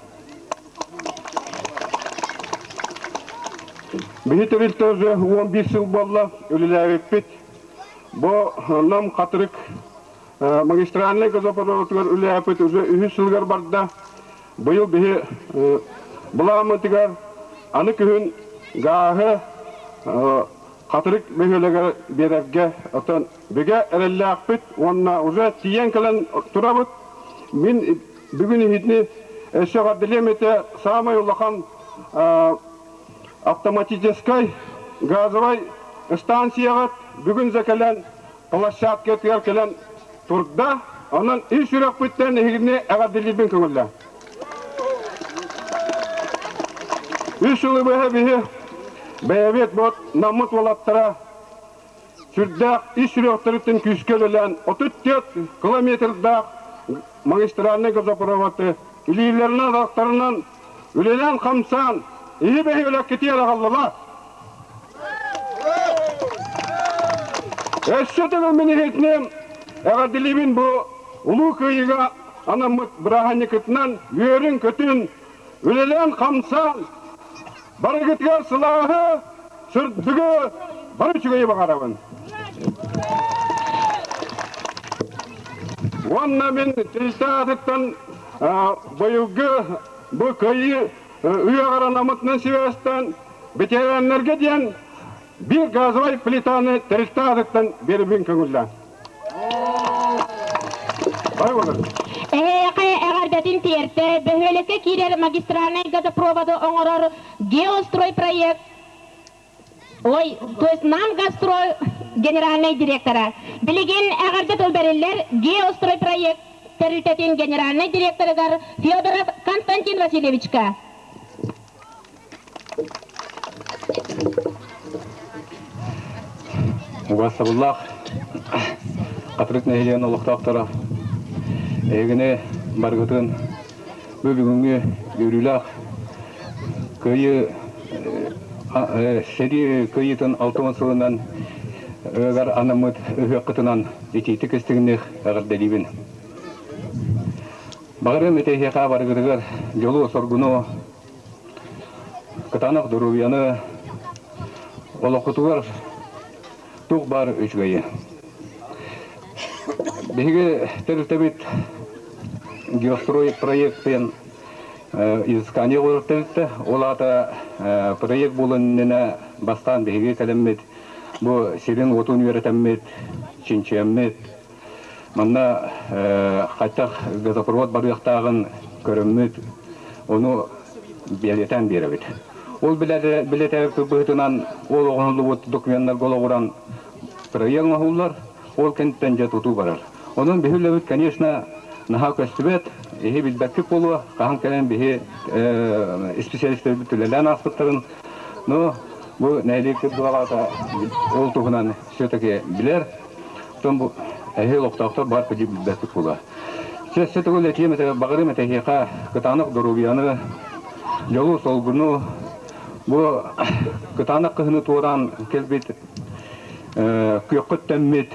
бихитерилтөзө 11 жыл болла үлелериппит бу нам катырык магистральный газопроводтар үлепит уже 3 жылгар барда быйыл бихи буламытыгар аны күн гахы катырык бехелегер берерге отон беге эреллакпит онна уже тиен калан турабыт мен бүгүн хитни эшагадилемете самый улахан автоматической газовой станцияга бүгүн закалан площадка келен турда анан иш жүрөк биттен хирне агадилибин көңүлдө үч жылы бехе бәйбет бот намыт волаттара сүрдәк иш жүрөктөрүтүн күскөлөлөн 34 километрдак магистральный газопроводы илилеринин арактарынан үлелен камсан ии бейөлөк кетиер агаллала эссетегил менихетнем агадилибин бу улуу кыйыга анамыт браханикытынан үйөрүн көтүн үлелен камсан барыгытыгар сылағы сүрдігі бары чүгейі бағарабын. Онна мен тилтаатыттан бойылғы бұл көйі үйағара намытынан себестен ветеранлерге дейін bir газовай плитаны тилтаатыттан берібін көңілді. Бай болыр. Агардатын терте, бөхөлөкө кирер магистральный газопроводу оңорор геострой проект. Ой, то есть нам гастрой генеральный директора. Билеген агардат олбериллер геострой проект терилтетин генеральный директорыгар Федоров Константин Васильевичка. Уасабуллах, катырык нehilен олуктактара. Эгине баргытын бүгүнгө үрүлак көйү шери көйүтөн 6 сылынан ыгар анамыт ыгыкытынан итити кестигине агардалибин багырым этехека баргытыгар жолу соргуну кытанак дурубияны олокутугар тук бар үчгөйү биге терилтебит геострой проектен изыскание көрүктөлүктө олата проект болунуна бастан биге калеммет бу сирин отун үйрөтөммет чинчеммет мында кайта газопровод барыктагын көрөммөт ону билетен беребит ол билете көбөтүнан ол огонлуу документтер гологуран проект махуллар ол кенттен жетуту барар онун бихилебит конечно наха көстүбет эхи билбекки болу кахан келен бихи специалисттер бүтүлелен аспыттарын но бу нәйликти дуалата ол тугунан все-таки билер тон бу эхи локтоктор бар көдү билбекки болу сөтөгөл этемете багырым этехика кытанык дурубияны жолу солгуну бу кытанык кыхыны тууран келбит көккөттөммет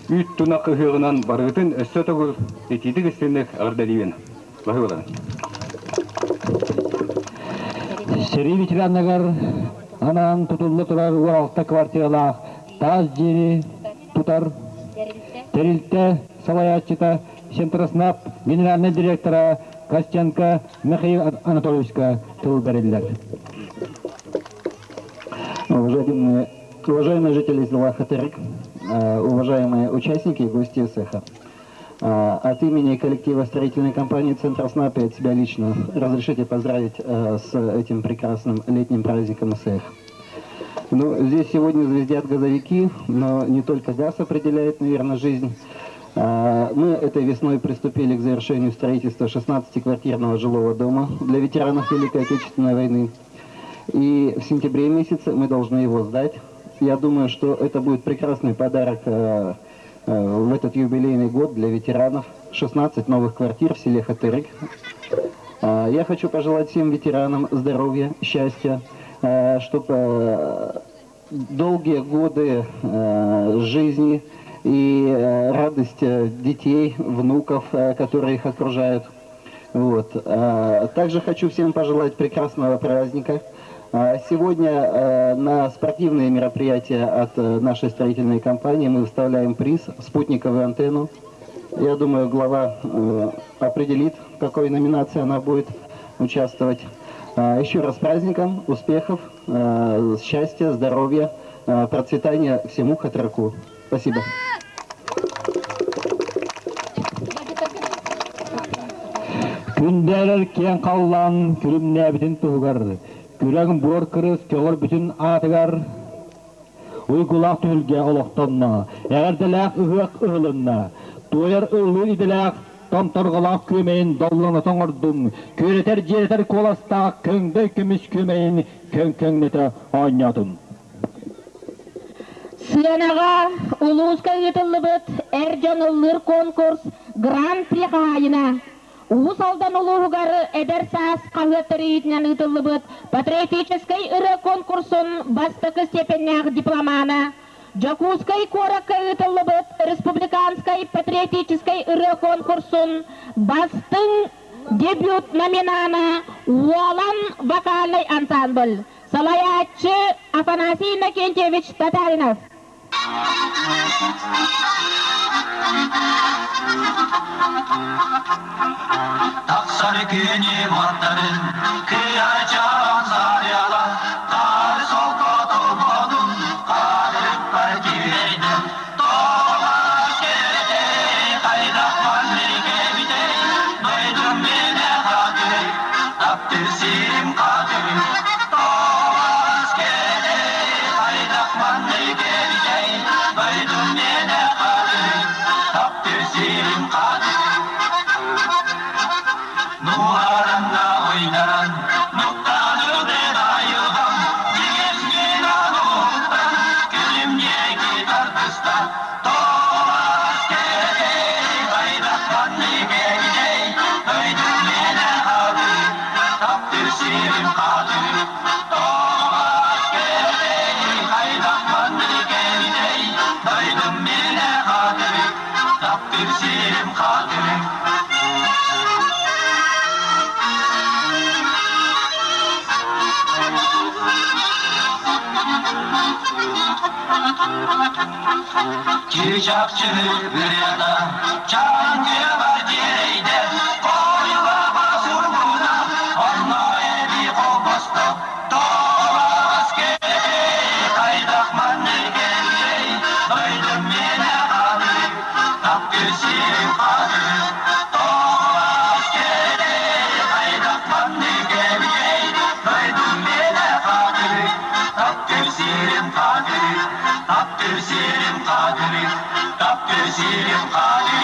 Üt tunak hığınan barıtın östötөгül etidik istemek ardaliben. Bahılan. Seri veteranlar anan tutullu turar Uralta kvartiralar taz jeri tutar Terilte Салаячита Сентрснап генеральный директора Костенко Михаил Анатольевичка тыл берилер. Уважаемые жители села Хатырык, уважаемые участники и гости цеха, от имени коллектива строительной компании «Центрснап» и от себя лично разрешите поздравить с этим прекрасным летним праздником цех. Ну, здесь сегодня звездят газовики, но не только газ определяет, наверное, жизнь. Мы этой весной приступили к завершению строительства 16-квартирного жилого дома для ветеранов Великой Отечественной войны. И в сентябре месяце мы должны его сдать. Я думаю, что это будет прекрасный подарок в этот юбилейный год для ветеранов 16 новых квартир в селе Хатырык. Я хочу пожелать всем ветеранам здоровья, счастья, чтобы долгие годы жизни и радость детей, внуков, которые их окружают. Вот. Также хочу всем пожелать прекрасного праздника. Сегодня на спортивные мероприятия от нашей строительной компании мы выставляем приз «Спутниковую антенну». Я думаю, глава определит, в какой номинации она будет участвовать. Еще раз с праздником, успехов, счастья, здоровья, процветания всему Хатырыку. Спасибо. Күндәрер кен қаллан күрімне бітін тұғығар, күрәгін бұрыр кіріс көгір бүтін атығар, ұйғылақ түлге олықтанна, әғірділәқ ұғық ұғылынна, тойыр ұғылы иділәқ, томторғылақ көмейін долланы тоңырдың, көретер жетер коластақ көңді күміс көмейін көң-көңнеті ойнадың. Сыянаға ұлуызға етілі бұд әржанылыр конкурс Гран-при қайына. Улус алдан улуғары әдір саас қағыттыры етінен ұтылы бұд патриотической ұры конкурсын бастықы степеннәғ дипломаны. Джакузской коракка ұтылы бұд республиканской патриотической ұры конкурсын бастың дебют номинаны Уолан вокальный ансамбль. Салаятчы Афанасий Накентьевич Татаринов. Taksar günü matların kıyacağın zaryalı kar soğuk olmadın karıp partilerden dolaş geldi kaydakman bir gemide duydum beni kadir taptırsim kadir dolaş geldi kaydakman bir gemide duydum beni kadir taptırsim kadir Nuharanda oynaran, noktanı ben ayılan, Diyesmina noktan, gülümye gitar kıstan, Tolas gede, kaydakman gede, Duydum mene kadı, taptır sirim kadı, Tolas gede, kaydakman gede, Duydum mene kadı, taptır sirim kadı, Çiçakçı rüyada, çankıya var cireyde, koyula basur buna, onunla evi kokosta, dolas gede, kaydakmanı gede, duydum yine kadı, tapgüsüm kadı, dolas gede, kaydakmanı gede, duydum yine kadı, tapgüsüm kadı, tapgüsüm kadı. Tapgüsüm kadir.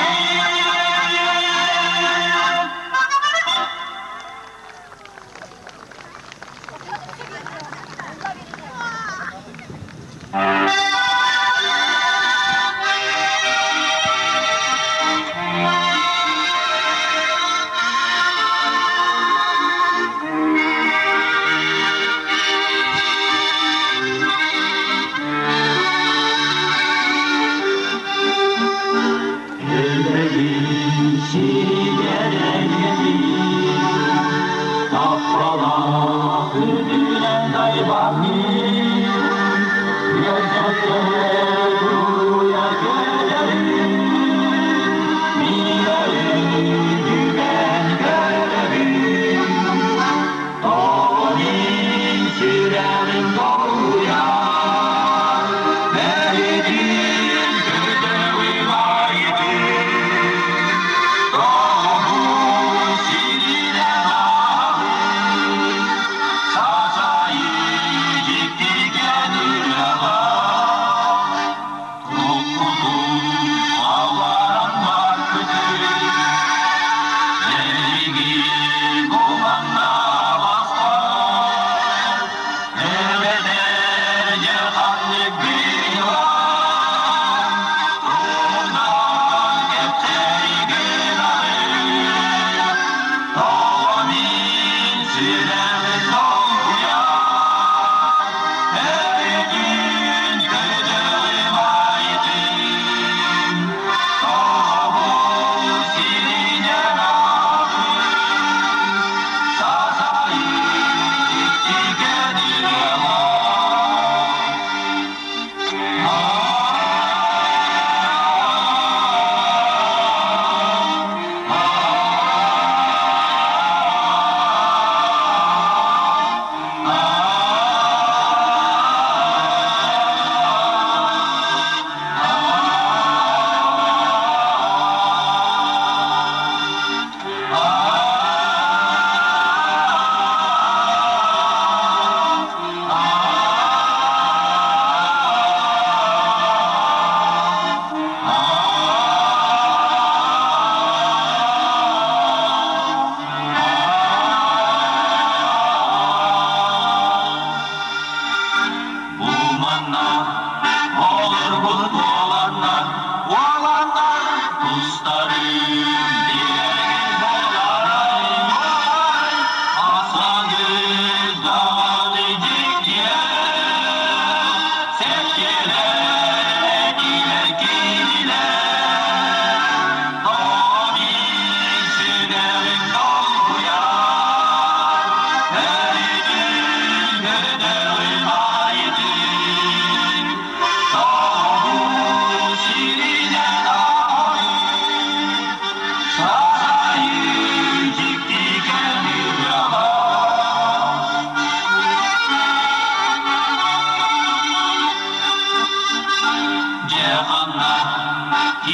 Elleri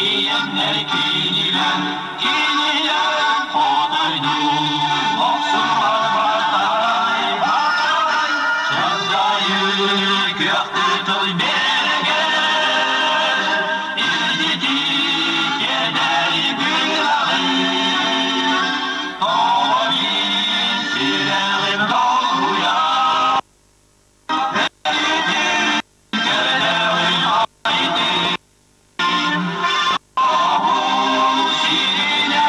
Diyenler kiniler koduydu. Oksunlar barday, barday, çandayı göktü toy berger. İzledi keder günahı, doğabil silerim doğuya. Sirine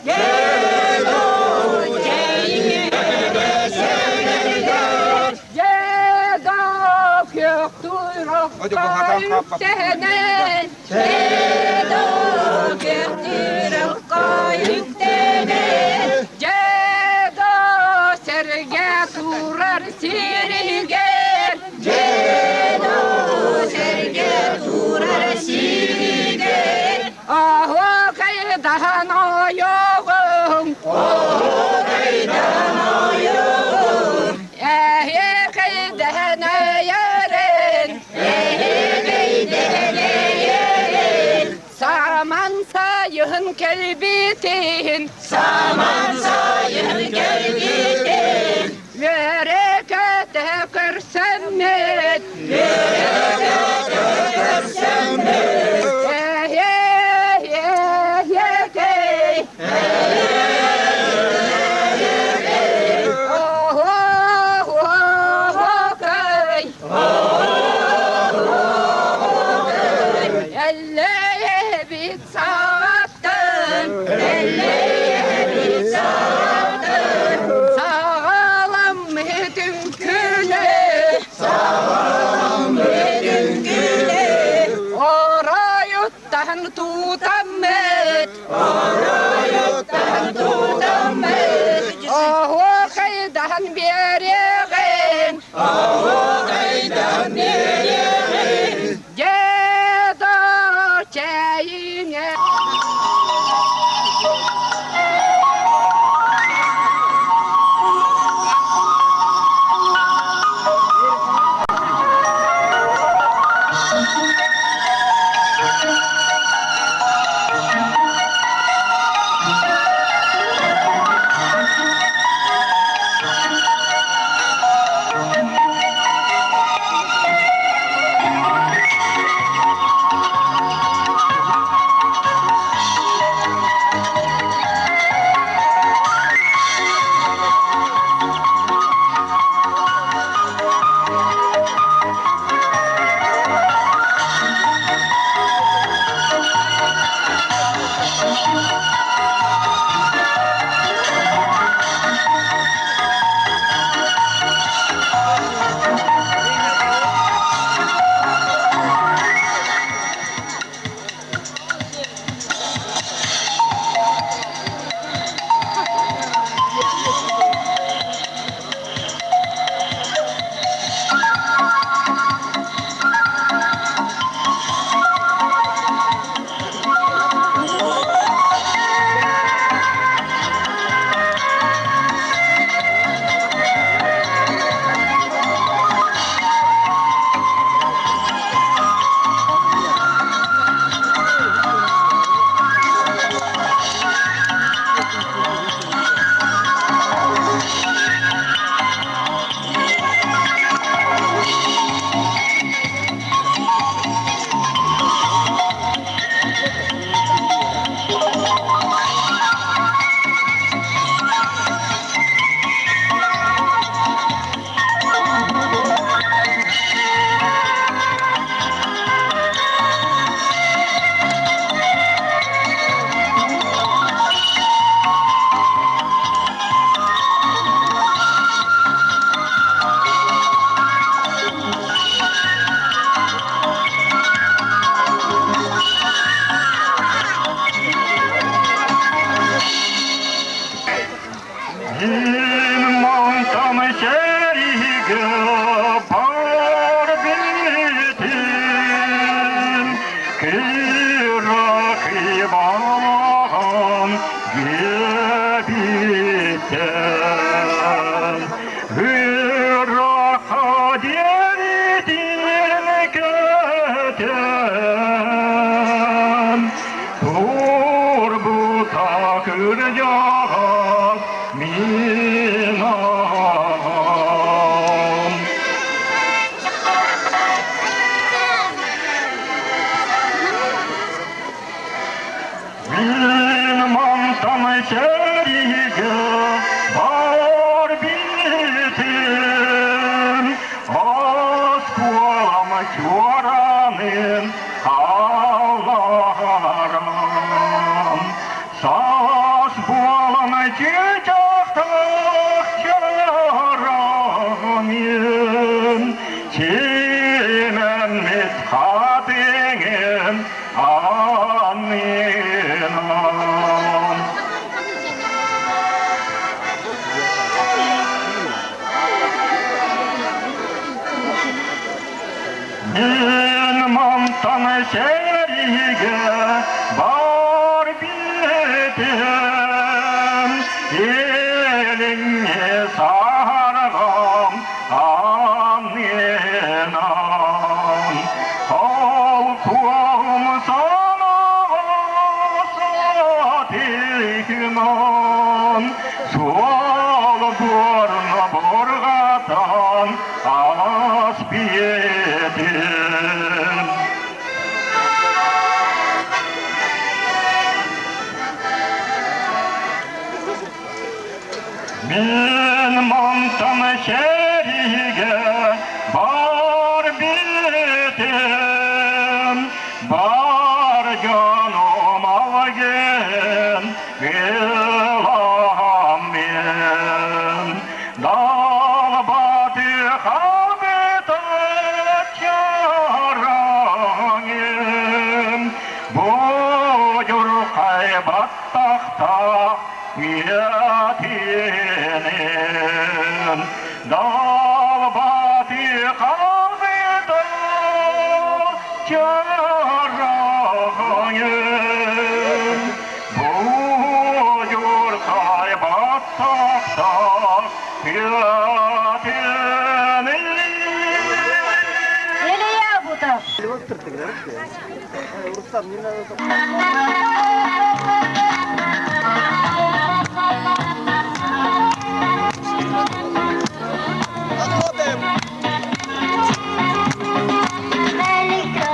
Yeah. Hadi bu hatan kapat. Sayın kelbitin, saman sayın kelbitin, berekete kırsemet, berekete kırsemet, şerige bar bildim elinge sargam aminam halkum sana satihman sual burnu burgatan aspiyedim min mantan şerige bar bildim bar canım algen ilamin dal batı habitat yarangim buyur kaybat tahta niyatinin dal batı kalbida yarangim buyur kaybat tahta niyatinin Eliya bu da. Melika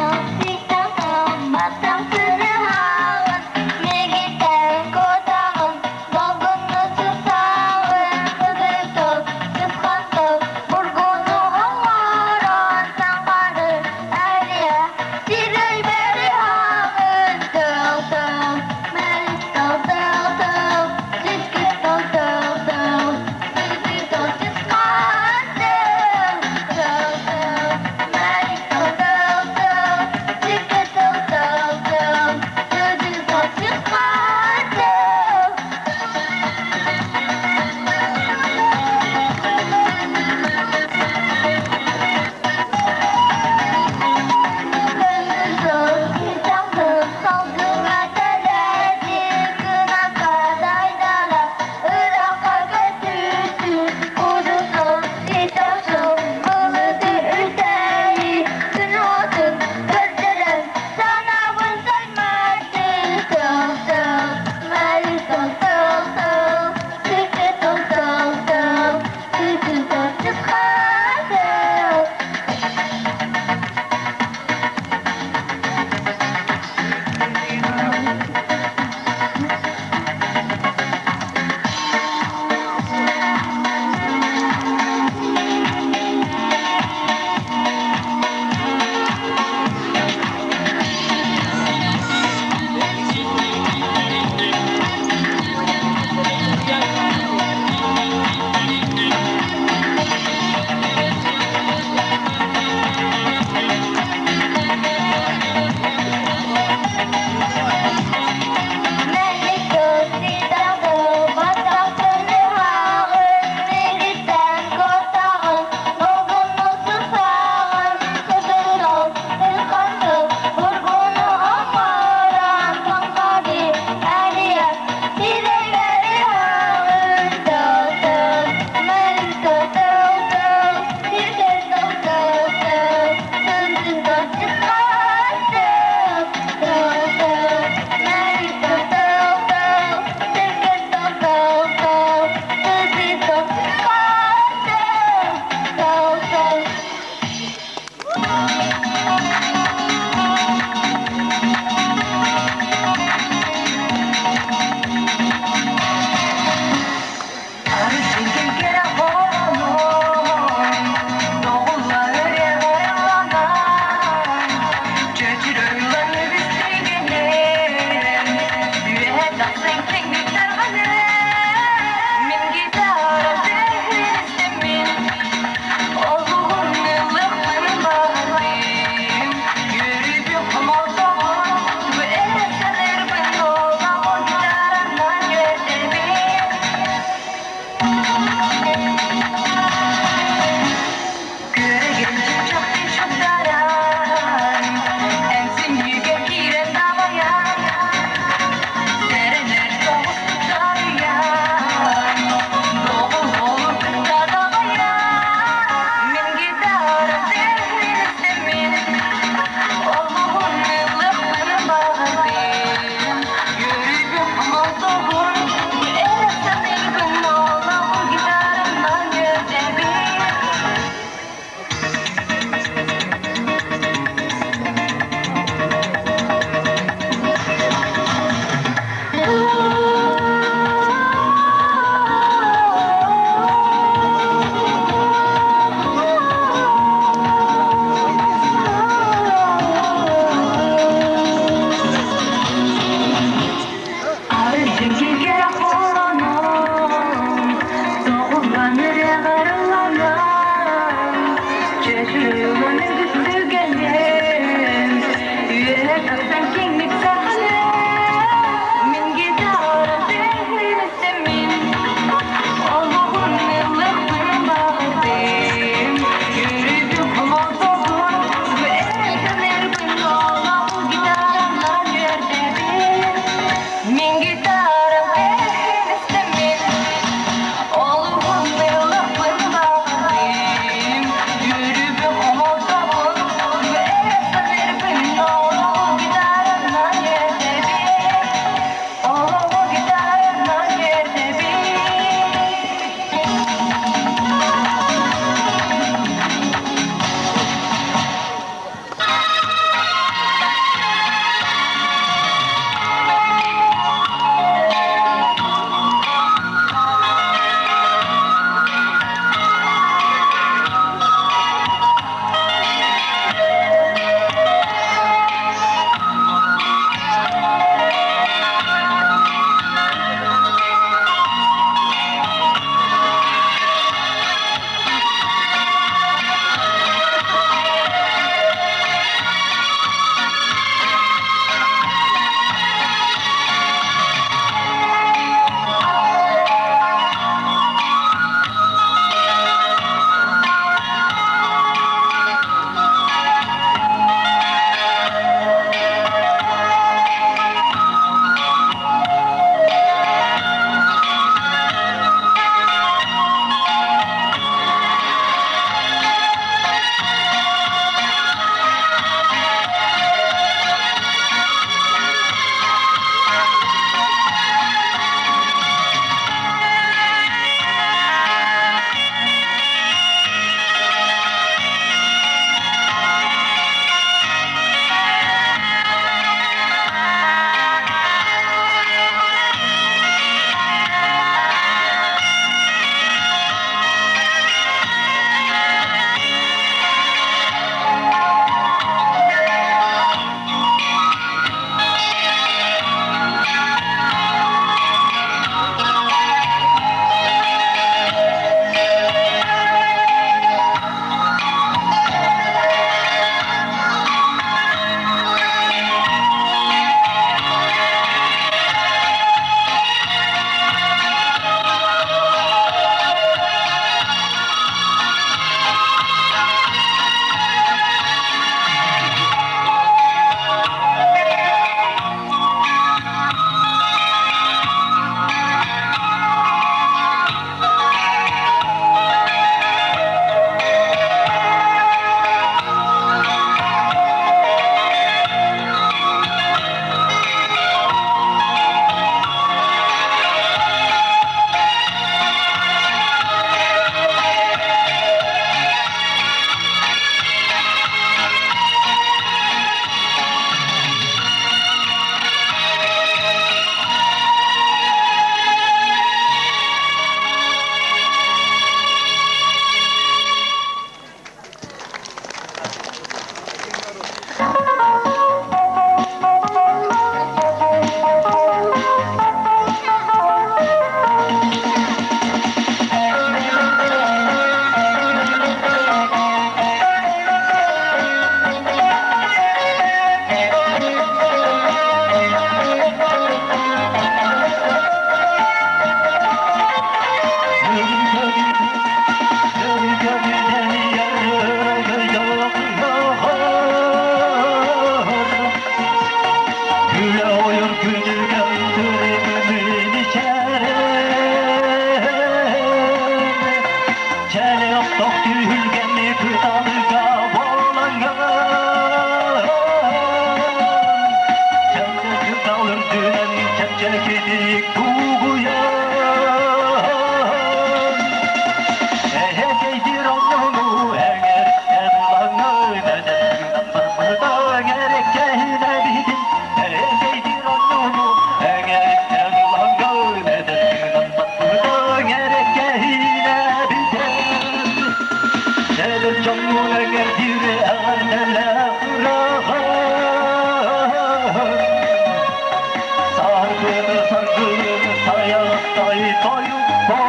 son.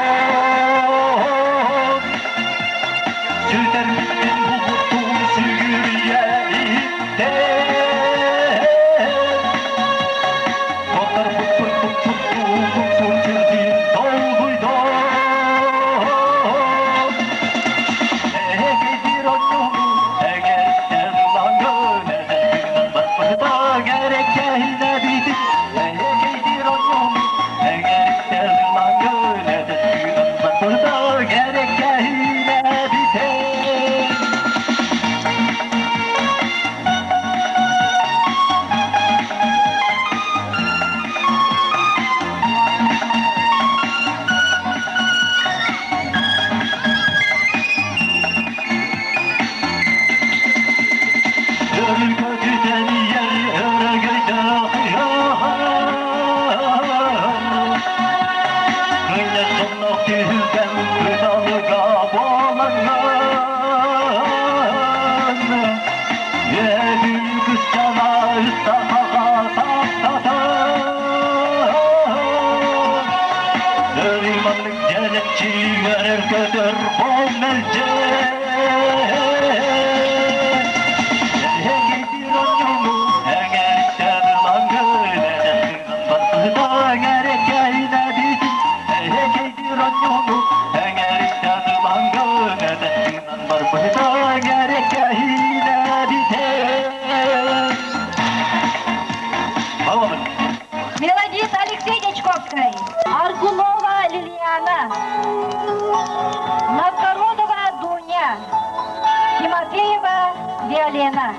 Süter bittin bu kutun sürgüye itte. Kotar put put put put put put girdin dolguydu. Egedir oyunu eger terlan gönderden bakıda gerek yine bitir. Egedir oyunu eger terlan gönderden bakıda gerek yine bitir. Gönül kötüden yer öyle gaydayan. Öyle sonluk tühüden gıdalıga bağlanan. Yedül kızcana üstakağa taktatan. Dövümanlık gerekçi verir götür bol melce. Мелодист Алексей Дечковской, Аргунова Лилиана, Новгородова Дуня, Тимофеева Виолена.